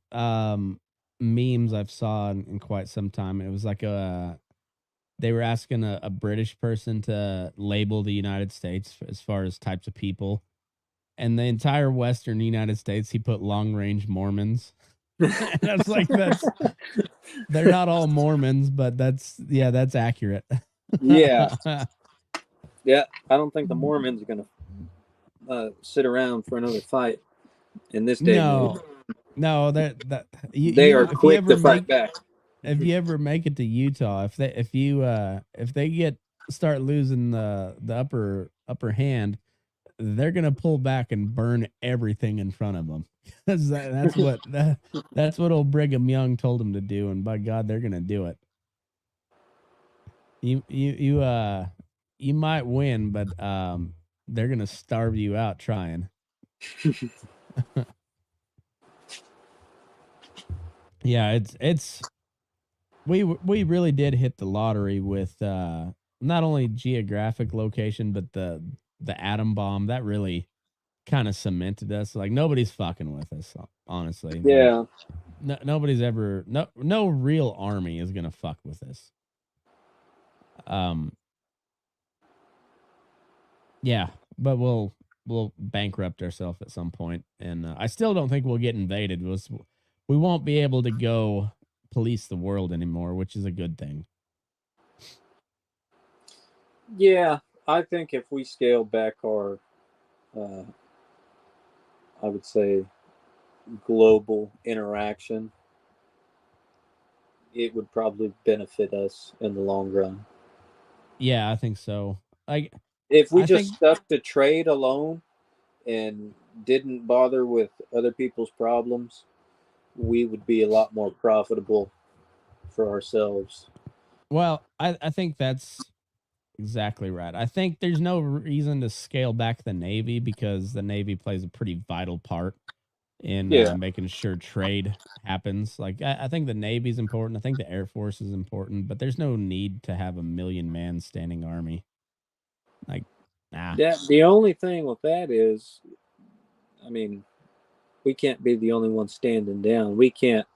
memes I've saw in quite some time. It was like they were asking a British person to label the United States as far as types of people, and the entire Western United States he put long range Mormons. And I was like, they're not all Mormons, but that's accurate. Yeah, yeah. I don't think the Mormons are going to sit around for another fight in this day and age. No, that They are if you quick ever to fight back. if you ever make it to Utah, if they start losing the upper hand, they're gonna pull back and burn everything in front of them. That's what old Brigham Young told them to do, and by God, they're gonna do it. You might win, but they're gonna starve you out trying. Yeah, it's we really did hit the lottery with not only geographic location but the atom bomb. That really kind of cemented us. Like, nobody's fucking with us, honestly. Yeah, Like, nobody's ever no real army is gonna fuck with us. Yeah, but we'll bankrupt ourselves at some point, and I still don't think we'll get invaded. We won't be able to go police the world anymore, which is a good thing. yeah. I think if we scale back our, I would say, global interaction, it would probably benefit us in the long run. Yeah, I think so. Like, If we I just think stuck to trade alone and didn't bother with other people's problems, we would be a lot more profitable for ourselves. well, I think that's exactly right. I think there's no reason to scale back the Navy because the Navy plays a pretty vital part in making sure trade happens. Like I think the Navy's important. I think the Air Force is important, but there's no need to have a 1,000,000-man standing army. Like, nah. The only thing with that is, I mean, we can't be the only one standing down. We can't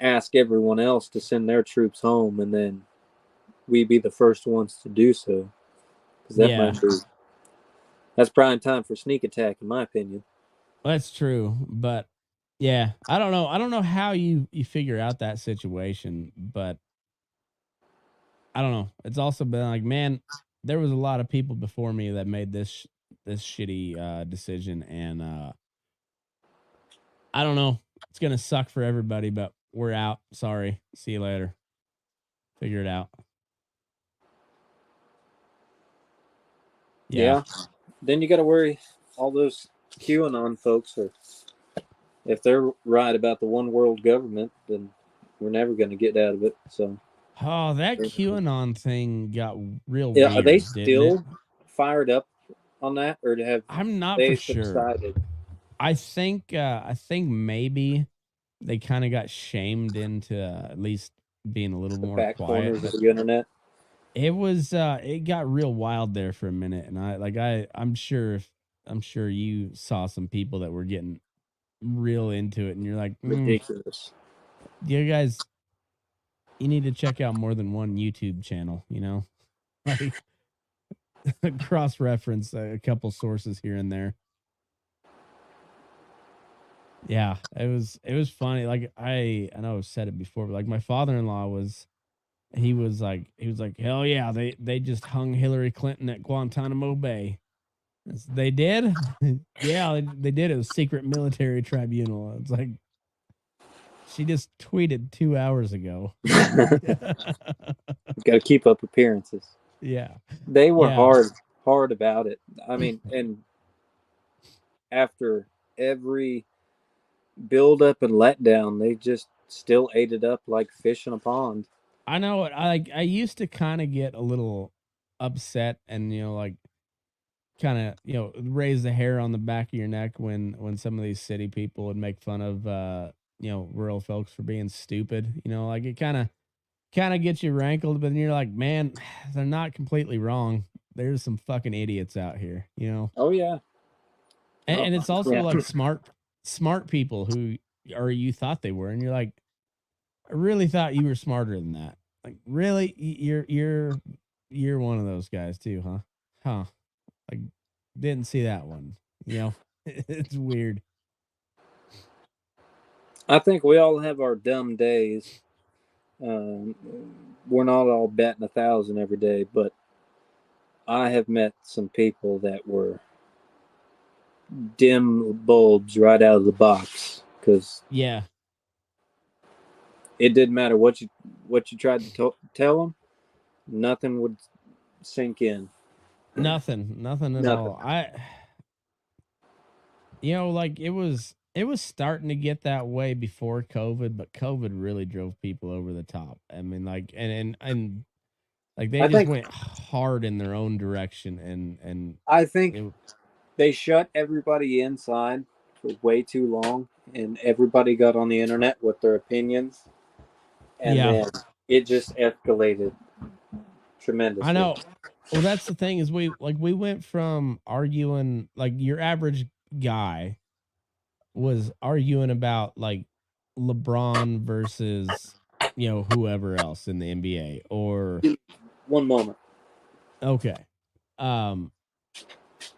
ask everyone else to send their troops home and then we be the first ones to do so. Because that's prime time for sneak attack, in my opinion. That's true, but yeah, I don't know. I don't know how you figure out that situation, but I don't know. It's also been like, man, there was a lot of people before me that made this shitty decision, and I don't know. It's gonna suck for everybody, but we're out. Sorry. See you later. Figure it out. Yeah. Then you got to worry all those QAnon folks are. If they're right about the one world government, then we're never going to get out of it. So. Oh, that QAnon thing got real Yeah, weird. are they still fired up on that, or have I'm not they for sure. subsided? I think maybe they kind of got shamed into at least being a little more back quiet. Corners of the internet. It was it got real wild there for a minute, and I'm sure you saw some people that were getting real into it, and you're like, ridiculous. You guys, you need to check out more than one YouTube channel, you know, like cross reference a couple sources here and there. Yeah, it was funny. Like I know I've said it before, but like my father-in-law was like, hell yeah, they just hung Hillary Clinton at Guantanamo Bay. They did? Yeah, they did. It was secret military tribunal. It's like, she just tweeted 2 hours ago. Got to keep up appearances. Yeah. They were hard about it. I mean, and after every build up and letdown, they just still ate it up like fish in a pond. I know it. I used to kind of get a little upset and, you know, like kind of, you know, raise the hair on the back of your neck when some of these city people would make fun of you know, rural folks for being stupid. You know, like it kind of gets you rankled, but then you're like, man, they're not completely wrong. There's some fucking idiots out here, you know. Oh yeah. And it's also like smart people who you thought they were, and you're like, I really thought you were smarter than that. Like, really, you're one of those guys too, huh? Huh? Like, didn't see that one. You know, it's weird. I think we all have our dumb days. We're not all batting 1,000 every day, but I have met some people that were dim bulbs right out of the box because it didn't matter what you tried to tell them, nothing would sink in. Nothing at all. You know, like it was starting to get that way before COVID, but COVID really drove people over the top. I mean, like, and like they just went hard in their own direction, and I think they shut everybody inside for way too long, and everybody got on the internet with their opinions, and then it just escalated tremendously. I know. Well, that's the thing is we went from arguing, like your average guy was arguing about like LeBron versus, you know, whoever else in the NBA, or one moment. Okay.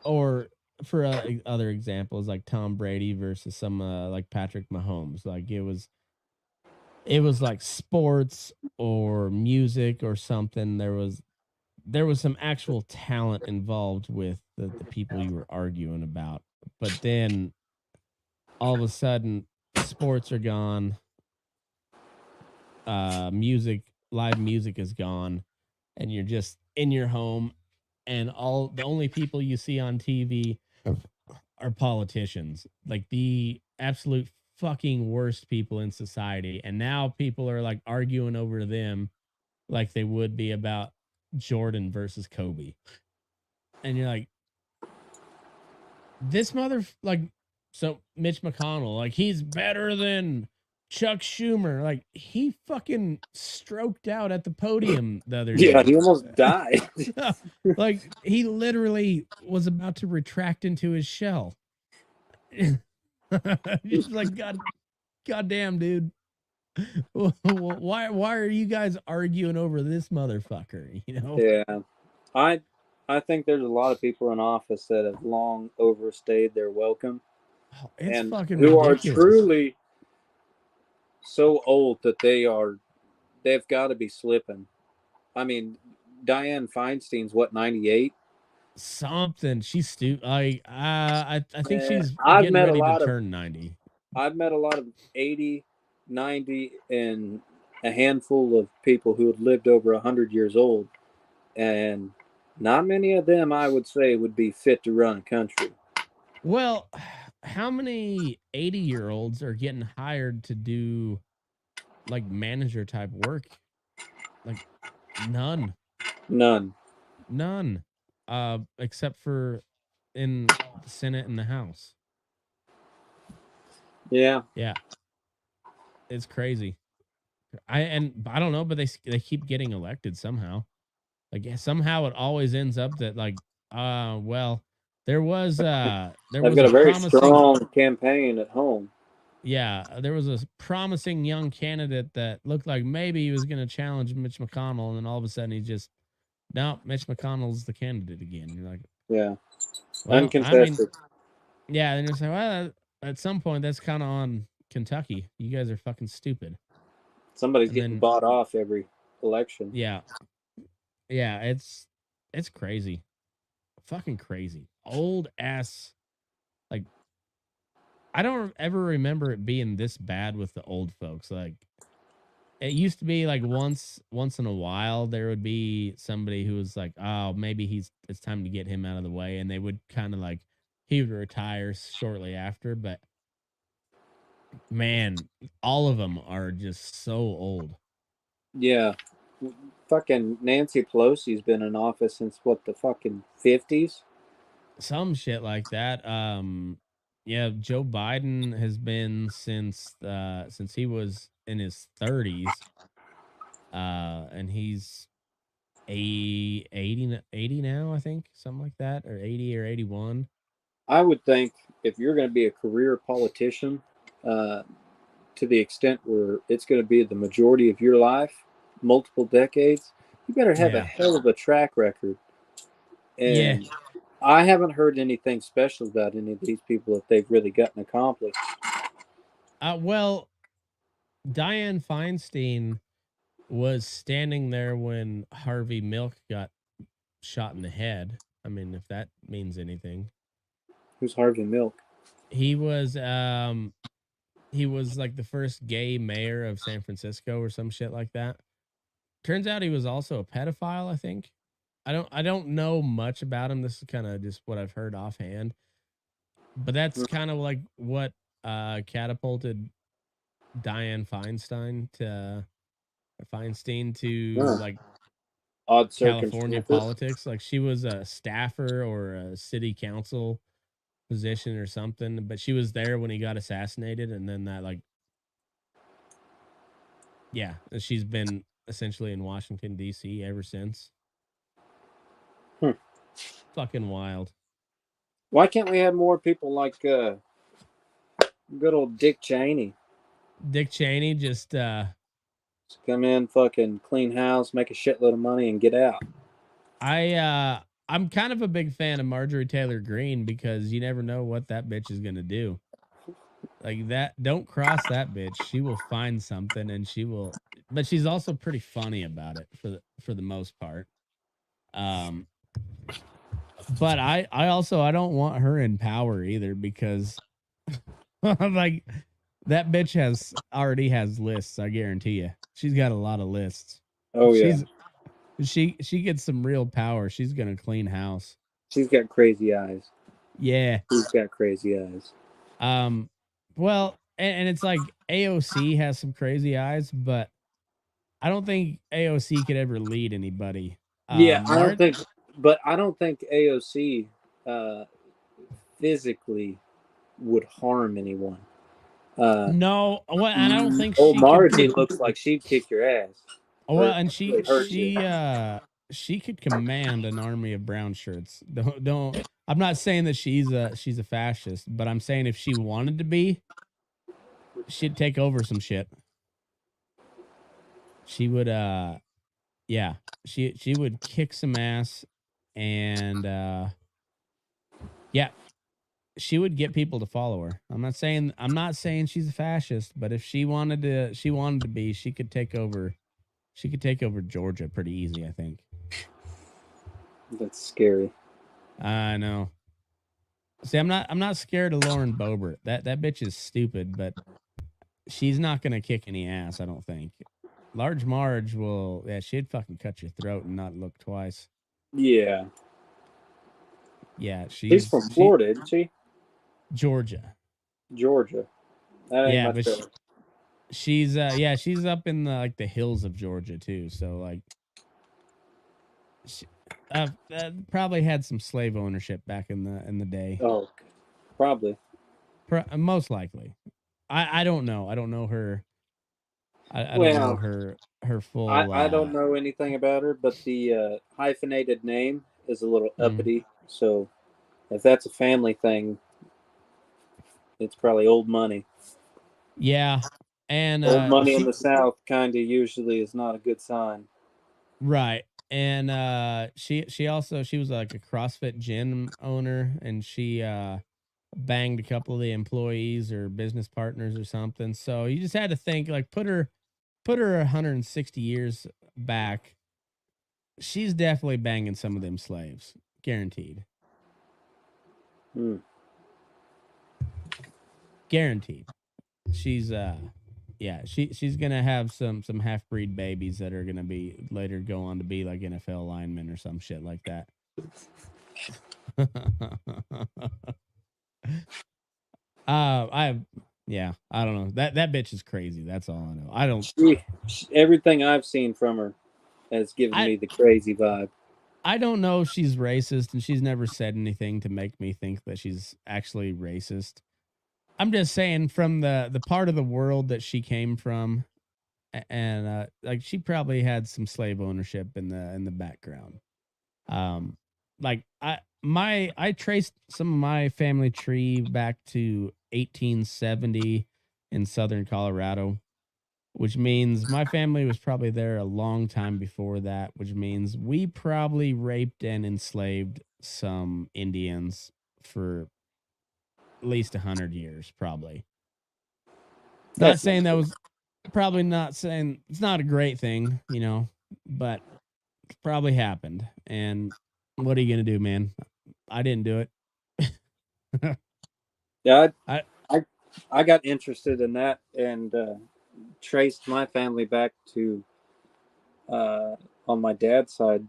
Or for other examples like Tom Brady versus some like Patrick Mahomes, like it was like sports or music or something. There was some actual talent involved with the people you were arguing about. But then all of a sudden sports are gone. Live music is gone, and you're just in your home, and the only people you see on TV are politicians, like the absolute fucking worst people in society. And now people are like arguing over them like they would be about Jordan versus Kobe. And you're like, this So Mitch McConnell, like he's better than Chuck Schumer. Like he fucking stroked out at the podium the other Yeah, day. he almost died. Like he literally was about to retract into his shell. Just like goddamn, dude. Why are you guys arguing over this motherfucker? You know? Yeah, I think there's a lot of people in office that have long overstayed their welcome, Oh, it's and fucking who are ridiculous. truly so old that they've got to be slipping. I mean, Dianne Feinstein's what, 98? Something. She's stupid. I think Yeah, she's getting ready to turn 90. I've met a lot of 80, 90, and a handful of people who have lived over 100 years old, and not many of them, I would say, would be fit to run a country. Well, how many 80-year-olds are getting hired to do like manager type work? Like none. None. None. Except for in the Senate and the House. Yeah. Yeah. It's crazy. I don't know, but they keep getting elected somehow. Like somehow it always ends up that like well, there was a They've got a very promising, strong campaign at home. yeah, there was a promising young candidate that looked like maybe he was going to challenge Mitch McConnell, and then all of a sudden he just, no, Mitch McConnell's the candidate again. You're like, Yeah. well, I mean, Uncontested. yeah, and you're saying, well, at some point that's kind of on Kentucky. You guys are fucking stupid. Somebody's And getting then bought off every election. yeah, yeah, it's crazy, fucking crazy, old ass. Like I don't ever remember it being this bad with the old folks. Like it used to be like once in a while there would be somebody who was like, oh, maybe it's time to get him out of the way, and they would kind of like he would retire shortly after. But man, all of them are just so old. Yeah. Fucking Nancy Pelosi's been in office since what, the fucking 50s? Some shit like that. Yeah, Joe Biden has been since he was in his 30s. And he's 80 now, I think, something like that, or 80 or 81. I would think if you're going to be a career politician, to the extent where it's going to be the majority of your life, multiple decades, you better have a Yeah. hell of a track record. Yeah. And I haven't heard anything special about any of these people that they've really gotten accomplished. Well, Dianne Feinstein was standing there when Harvey Milk got shot in the head. I mean, if that means anything. Who's Harvey Milk? He was like the first gay mayor of San Francisco or some shit like that. Turns out he was also a pedophile, I think. I don't know much about him. This is kind of just what I've heard offhand. But that's kind of like what catapulted Dianne Feinstein to like Odd California circumstances. politics. Like she was a staffer or a city council position or something, but she was there when he got assassinated, and then that like, yeah, she's been essentially in Washington D.C. ever since. Fucking wild. Why can't we have more people like good old Dick Cheney? Dick Cheney just come in, fucking clean house, make a shitload of money, and get out. I'm kind of a big fan of Marjorie Taylor Greene because you never know what that bitch is gonna do. Like that, don't cross that bitch. She will find something, and she will. But she's also pretty funny about it for the most part. But I don't want her in power either because like that bitch already has lists. I guarantee you, she's got a lot of lists. Oh yeah, she gets some real power. She's gonna clean house. She's got crazy eyes. Yeah, she's got crazy eyes. Well, and it's like AOC has some crazy eyes, but I don't think AOC could ever lead anybody. Yeah, I don't think AOC physically would harm anyone. No, well, and I don't think Old she could. Margie looks like she'd kick your ass. Well, Or and really hurt you. she could command an army of brown shirts. Don't. I'm not saying that she's a fascist, but I'm saying if she wanted to be, she'd take over some shit. She would yeah, she would kick some ass, and yeah, she would get people to follow her. I'm not saying she's a fascist, but if she wanted to be, she could take over. She could take over Georgia pretty easy, I think. That's scary. I know. See, I'm not scared of Lauren Boebert. That bitch is stupid, but she's not gonna kick any ass, I don't think. Large Marge will, yeah, she'd fucking cut your throat and not look twice. Yeah. Yeah, She's from Florida, isn't she? Georgia. Georgia. That ain't Yeah, much but better. she's she's up in the hills of Georgia too. So like, she, probably had some slave ownership back in the day. Oh, probably. Most likely. I don't know. I don't know her. I don't know her full. I don't know anything about her, but the hyphenated name is a little uppity. So if that's a family thing, it's probably old money. Yeah, and old money in the South kind of usually is not a good sign. Right. And she was like a CrossFit gym owner, and she banged a couple of the employees or business partners or something. So you just had to think, like, put her 160 years back. She's definitely banging some of them slaves, guaranteed. Guaranteed. She's yeah, she's gonna have some half breed babies that are gonna be later go on to be like NFL linemen or some shit like that. I don't know. That bitch is crazy. That's all I know. I don't. Everything I've seen from her has given me the crazy vibe. I don't know if she's racist, and she's never said anything to make me think that she's actually racist. I'm just saying, from the part of the world that she came from, and like, she probably had some slave ownership in the background. Like, I traced some of my family tree back to 1870 in southern Colorado, which means my family was probably there a long time before that, which means we probably raped and enslaved some Indians for at least 100 years, probably. Not saying that was probably not saying it's not a great thing, you know, but it probably happened. And what are you going to do, man? I didn't do it. Yeah, I got interested in that and traced my family back to on my dad's side.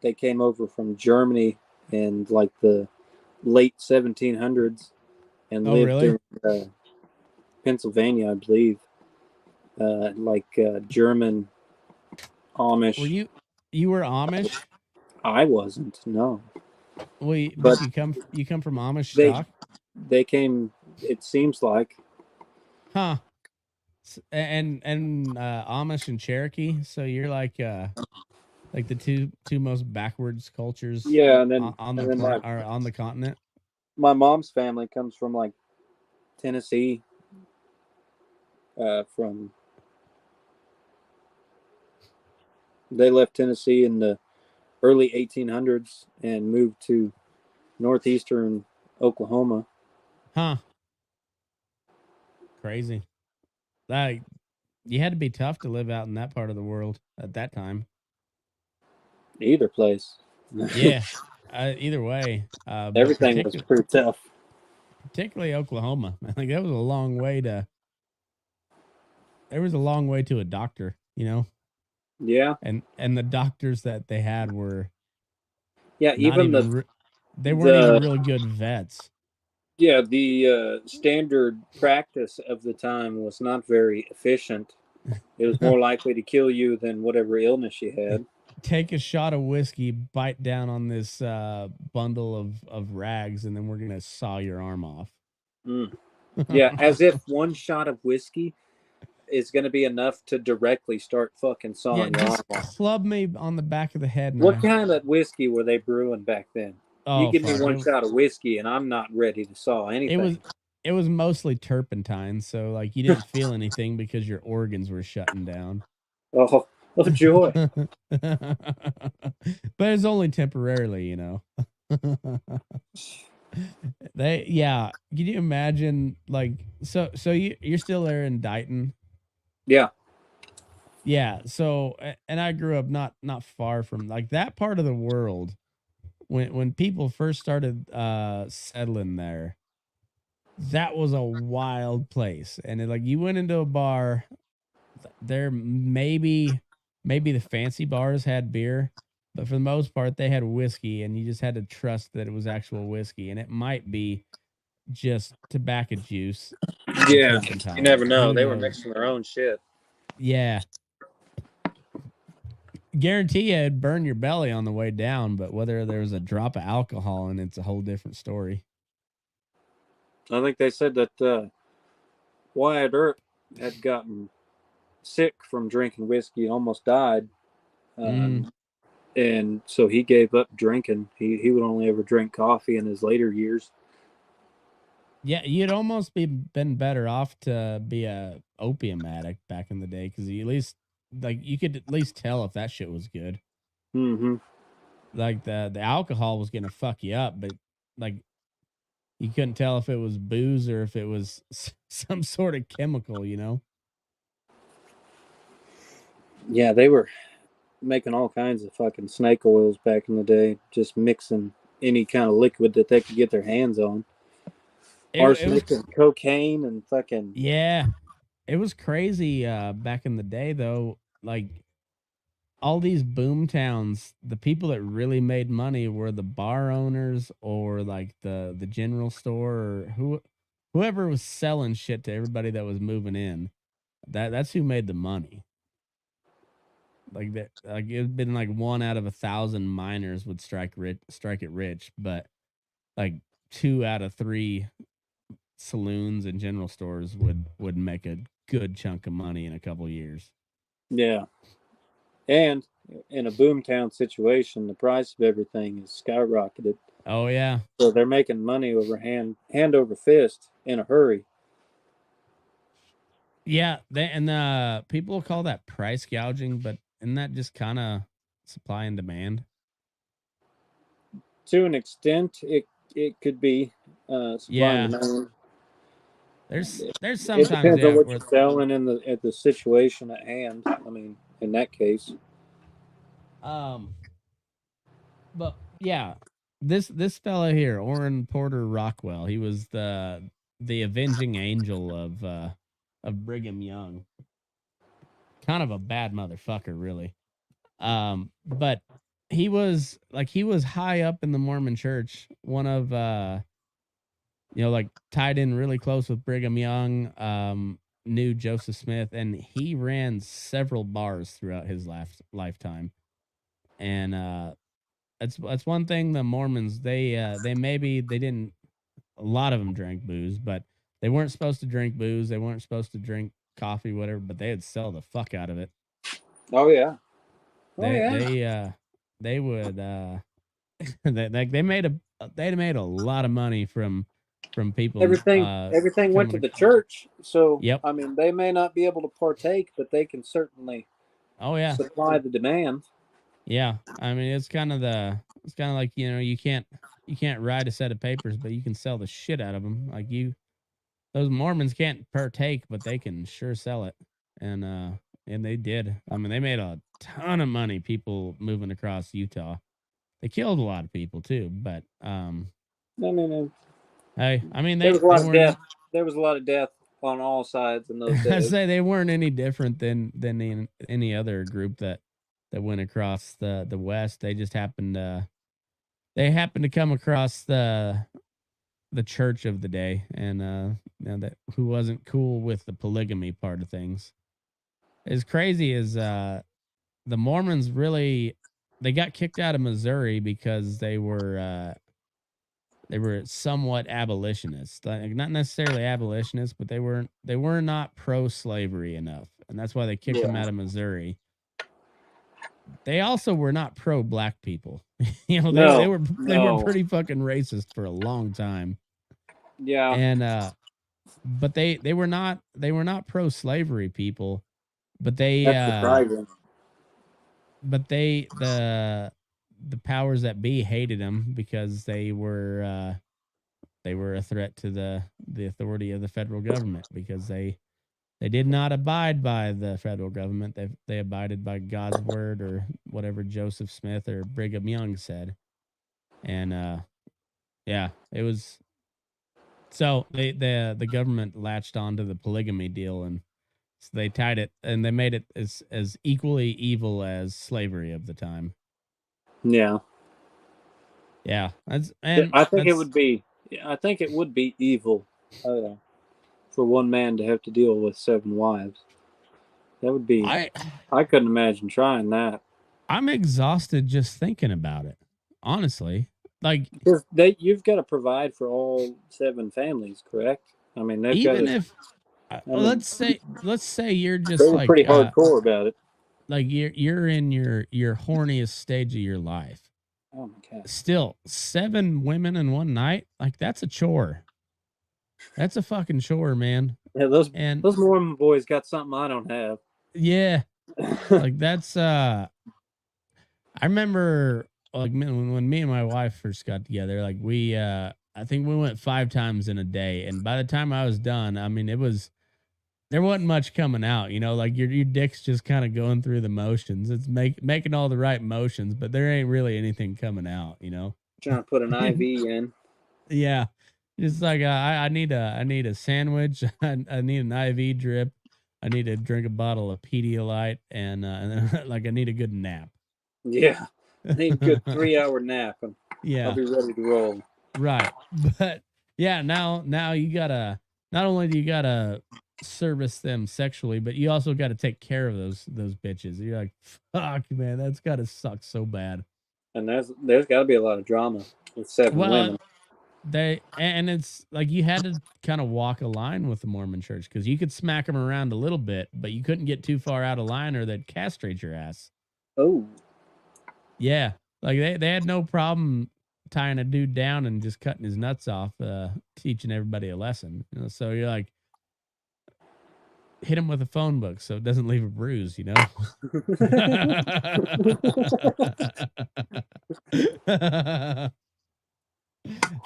They came over from Germany in like the late 1700s and lived in Pennsylvania, I believe. German Amish. You were Amish? I wasn't. No. Well, but you come from Amish stock? They came. It seems like. Huh. And Amish and Cherokee. So you're like the two most backwards cultures. Yeah, and then on the continent. My mom's family comes from like Tennessee. They left Tennessee in the early 1800s and moved to northeastern Oklahoma. Huh. Crazy. Like, you had to be tough to live out in that part of the world at that time. Either place. Yeah. Either way. Everything was pretty tough. Particularly Oklahoma. I think that was a long way to. There was a long way to a doctor, you know. Yeah. And the doctors that they had were. Yeah, they weren't even really good vets. Yeah, the standard practice of the time was not very efficient. It was more likely to kill you than whatever illness you had. Take a shot of whiskey, bite down on this bundle of rags, and then we're going to saw your arm off. Mm. Yeah, as if one shot of whiskey is going to be enough to directly start fucking Yeah, sawing your arm just off. club me on the back of the head. What kind of whiskey were they brewing back then? You Oh give me fuck! one shot of whiskey, and I'm not ready to saw It anything. was it was mostly turpentine, so like you didn't feel anything because your organs were shutting down. Oh, oh joy! But it's only temporarily, you know. Yeah. Can you imagine like so you're still there in Dighton? Yeah, Yeah. So and I grew up not far from like that part of the world when people first started settling there. That was a wild place. And like you went into a bar, there maybe the fancy bars had beer, but for the most part they had whiskey and you just had to trust that it was actual whiskey and it might be just tobacco juice and yeah. You turpentine. never know. Who They were knows? mixing their own shit. Yeah. Guarantee you it'd burn your belly on the way down, but whether there was a drop of alcohol in it's a whole different story. I think they said that Wyatt Earp had gotten sick from drinking whiskey and almost died. Mm. And so he gave up drinking. He would only ever drink coffee in his later years. Yeah, you'd almost been better off to be a opium addict back in the day because you at least like you could at least tell if that shit was good. Mm-hmm. Like the alcohol was gonna fuck you up, but like you couldn't tell if it was booze or if it was some sort of chemical, you know? Yeah, they were making all kinds of fucking snake oils back in the day, just mixing any kind of liquid that they could get their hands on. It was Arsenic and cocaine and fucking. yeah, it was crazy back in the day though. Like all these boom towns, the people that really made money were the bar owners or like the general store or whoever was selling shit to everybody that was moving in. That's who made the money. Like that, like it'd been like 1 out of 1,000 miners would strike it rich, but like 2 out of 3 saloons and general stores would make a good chunk of money in a couple years. Yeah. And in a boomtown situation, the price of everything is skyrocketed. Oh yeah, So they're making money over hand over fist in a hurry. yeah. And people call that price gouging, but isn't that just kind of supply and demand? To an extent, it could be supply and Yeah, demand. there's It sometimes depends on yeah what where you're selling in the at the situation at hand. I mean, in that case, um but yeah, this fella here, Orrin Porter Rockwell, he was the avenging angel of Brigham Young. Kind of a bad motherfucker, really. But he was high up in the Mormon church, one of like tied in really close with Brigham Young, knew Joseph Smith, and he ran several bars throughout his lifetime. And that's one thing the Mormons they maybe they didn't a lot of them drank booze, but they weren't supposed to drink booze. They weren't supposed to drink coffee, whatever. But they'd sell the fuck out of it. oh yeah, oh They yeah. they uh they would they made a lot of money from people Everything went to coming. the church. So Yep. I mean, they may not be able to partake, but they can certainly Oh yeah. supply the demand. Yeah. I mean, it's kind of like you can't write a set of papers, but you can sell the shit out of them. Like those Mormons can't partake, but they can sure sell it. And they did. I mean, they made a ton of money. People moving across Utah. They killed a lot of people too, but I mean, hey, I mean there was a they lot of death. weren't. There was a lot of death on all sides in those I days. say they weren't any different than any other group that went across the west. They just happened to come across the church of the day, and that who wasn't cool with the polygamy part of things. As crazy as the Mormons really they got kicked out of Missouri because somewhat abolitionists, like not necessarily abolitionists, but they were not pro-slavery enough, and that's why they kicked them out of Missouri. They also were not pro-black people. They were pretty fucking racist for a long time. Yeah. And but they were not pro-slavery people, but they That's surprising. but the powers that be hated them because they were a threat to the authority of the federal government, because they did not abide by the federal government. They abided by God's word, or whatever Joseph Smith or Brigham Young said. And yeah, it was. So the government latched onto the polygamy deal, and so they tied it, and they made it as equally evil as slavery of the time. Yeah. Yeah, I think it would be evil for one man to have to deal with 7 wives. That would be. I couldn't imagine trying that. I'm exhausted just thinking about it, honestly. Like, you've got to provide for all 7 families, correct? I mean, let's say you're just like pretty hardcore about it. Like you're in your horniest stage of your life. Oh my God. Still, 7 women in one night, like that's a chore. That's a fucking chore, man. Yeah, those Mormon boys got something I don't have. Yeah, like that's. I remember, like when me and my wife first got together, like we, I think we went 5 times in a day, and by the time I was done, I mean there wasn't much coming out, like your dick's just kind of going through the motions. It's making all the right motions, but there ain't really anything coming out, Trying to put an IV in. Yeah. It's like I need a sandwich. I need an IV drip. I need to drink a bottle of Pedialyte, and then, like I need a good nap. Yeah, I need a good 3-hour nap. Yeah, I'll be ready to roll. Right, but yeah, now you gotta, not only do you gotta service them sexually, but you also got to take care of those bitches. You're like, fuck, man, that's gotta suck so bad. And there's got to be a lot of drama with 7 women. And it's like you had to kind of walk a line with the Mormon church, because you could smack them around a little bit, but you couldn't get too far out of line or they'd castrate your ass. Oh. Yeah. Like they had no problem tying a dude down and just cutting his nuts off, teaching everybody a lesson. So you're like, hit him with a phone book so it doesn't leave a bruise,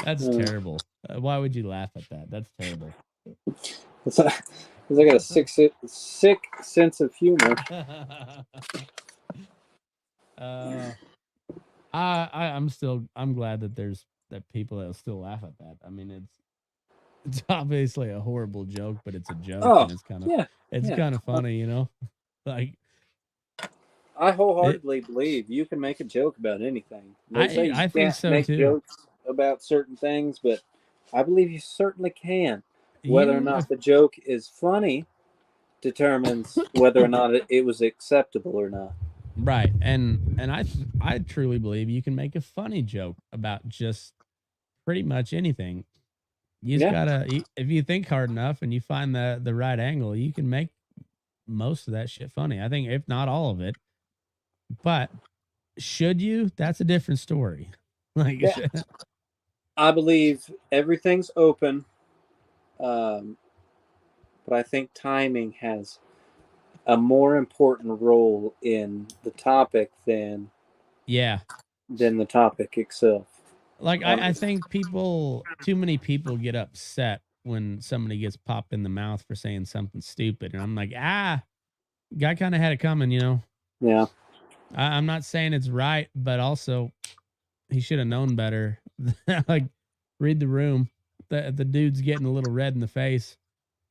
That's terrible. Why would you laugh at that? That's terrible. Because I got a sick sense of humor. I'm glad that people that still laugh at that. I mean, it's obviously a horrible joke, but it's a joke, and it's kind of funny, Like, I wholeheartedly believe you can make a joke about anything. I think so make too. Jokes about certain things, but I believe you certainly can. Whether or not the joke is funny determines whether or not it was acceptable or not. Right, and I truly believe you can make a funny joke about just pretty much anything. You just gotta, if you think hard enough and you find the right angle, you can make most of that shit funny. I think, if not all of it. But should you? That's a different story. Like, I believe everything's open, but I think timing has a more important role in the topic than the topic itself. Like, I think too many people get upset when somebody gets popped in the mouth for saying something stupid, and I'm like, guy kind of had it coming, Yeah. I'm not saying it's right, but also he should have known better. Like, read the room. The dude's getting a little red in the face.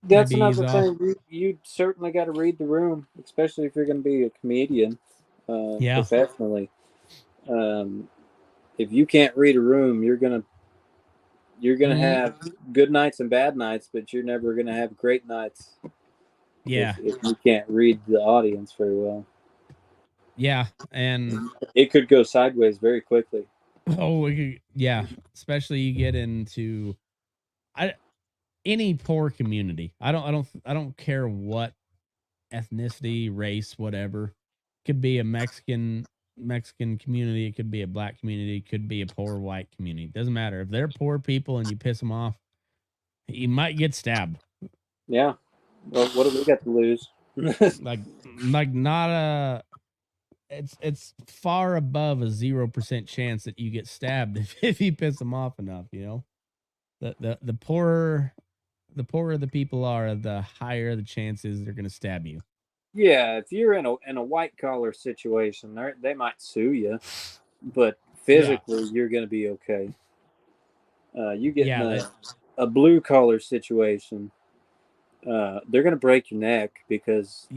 That's another thing. You certainly got to read the room, especially if you're going to be a comedian professionally. If you can't read a room, you're gonna have good nights and bad nights, but you're never gonna have great nights. Yeah, if you can't read the audience very well. Yeah, and it could go sideways very quickly. Oh, yeah. Especially you get into any poor community. I don't care what ethnicity, race, whatever. Could be a Mexican community. It could be a black community. It could be a poor white community. Doesn't matter. If they're poor people and you piss them off, you might get stabbed. Yeah. Well, what do we got to lose? like not a. It's far above a 0% chance that you get stabbed if you piss them off enough. You know, the poorer the people are, the higher the chances they're going to stab you. Yeah, if you're in a white collar situation, they might sue you, but physically you're going to be okay. You get in a blue collar situation, they're going to break your neck because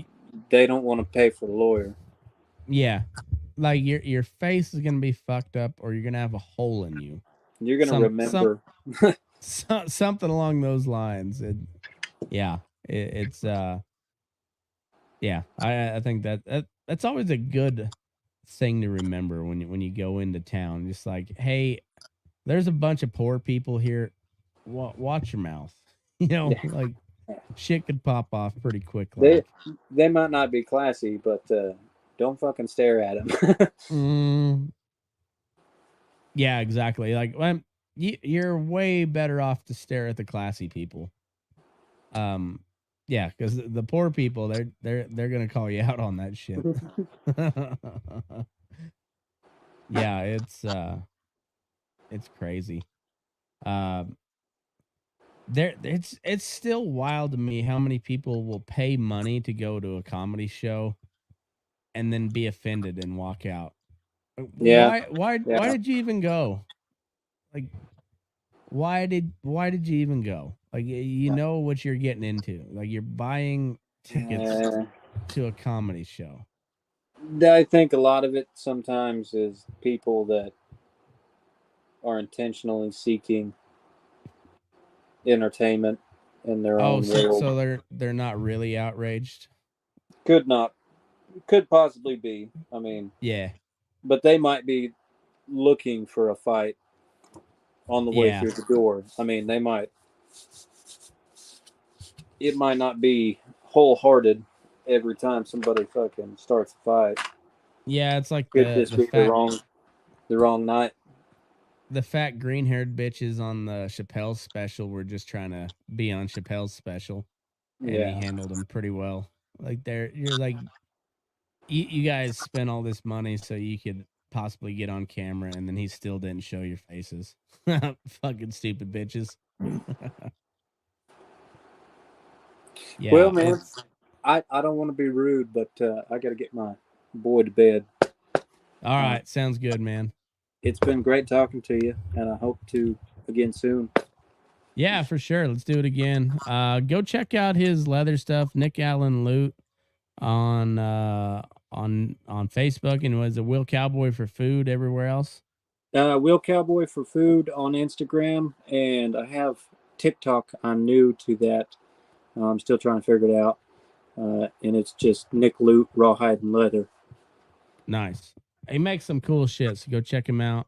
they don't want to pay for a lawyer. Yeah, like your face is going to be fucked up, or you're going to have a hole in you. You're going to remember something along those lines. I think that's always a good thing to remember when you go into town. Just like, hey, there's a bunch of poor people here. Watch your mouth. You know, like shit could pop off pretty quickly. They might not be classy, but don't fucking stare at them. Yeah, exactly. Like, you're way better off to stare at the classy people. Yeah, because the poor people, they're gonna call you out on that shit. Yeah, it's crazy. It's still wild to me how many people will pay money to go to a comedy show and then be offended and walk out. Yeah. Why did you even go? Like, why did you even go? Like, you know what you're getting into. Like, you're buying tickets to a comedy show. I think a lot of it sometimes is people that are intentionally seeking entertainment in their own world. So they're not really outraged? Could possibly be. I mean, yeah. But they might be looking for a fight on the way through the door. I mean, it might not be wholehearted every time somebody fucking starts a fight. Yeah, it's like the wrong night. The fat green-haired bitches on the Chappelle special were just trying to be on Chappelle's special, and he handled them pretty well. Like, you're like, you guys spent all this money so you could possibly get on camera, and then he still didn't show your faces. Fucking stupid bitches. Yeah, well, man, I don't want to be rude, but I got to get my boy to bed. All right, sounds good, man. It's been great talking to you, and I hope to again soon. Yeah, for sure. Let's do it again. Go check out his leather stuff, Nick Allen Lute, on Facebook, and was it Will Cowboy for Food everywhere else? Will Cowboy for Food on Instagram, and I have TikTok. I'm new to that. I'm still trying to figure it out. And it's just Nick Lute, Rawhide and Leather. Nice. He makes some cool shit, so go check him out.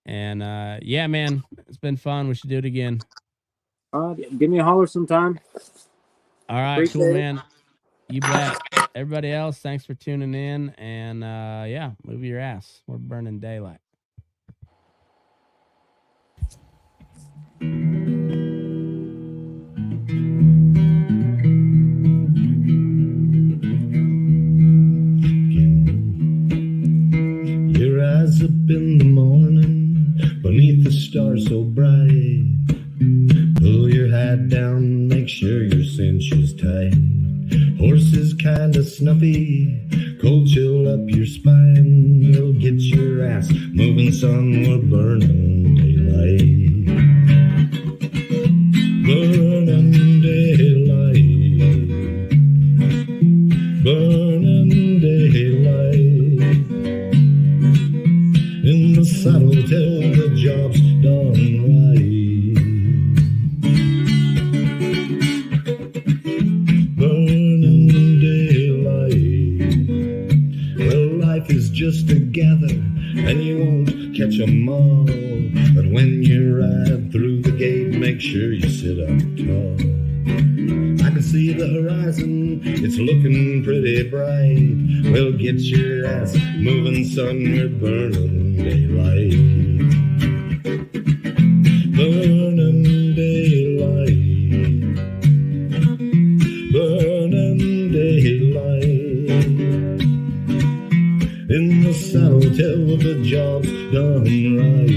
And yeah, man, it's been fun. We should do it again. Give me a holler sometime. All right, appreciate cool, man. You bet. Everybody else, thanks for tuning in. And yeah, move your ass. We're burning daylight. Your eyes up in the morning, beneath the stars so bright. Pull your hat down, make sure your cinch is tight. Horses kinda snuffy, cold chill up your spine. You'll get your ass moving, son, we're burning daylight. Burning daylight. Burning daylight. In the saddle till the job's done right. Just together, and you won't catch 'em all. make sure you sit up tall. I can see the horizon, it's looking pretty bright. Well, get your ass moving, son, we're burning daylight. Burning daylight. Burning daylight. In the saddle till the job's done right.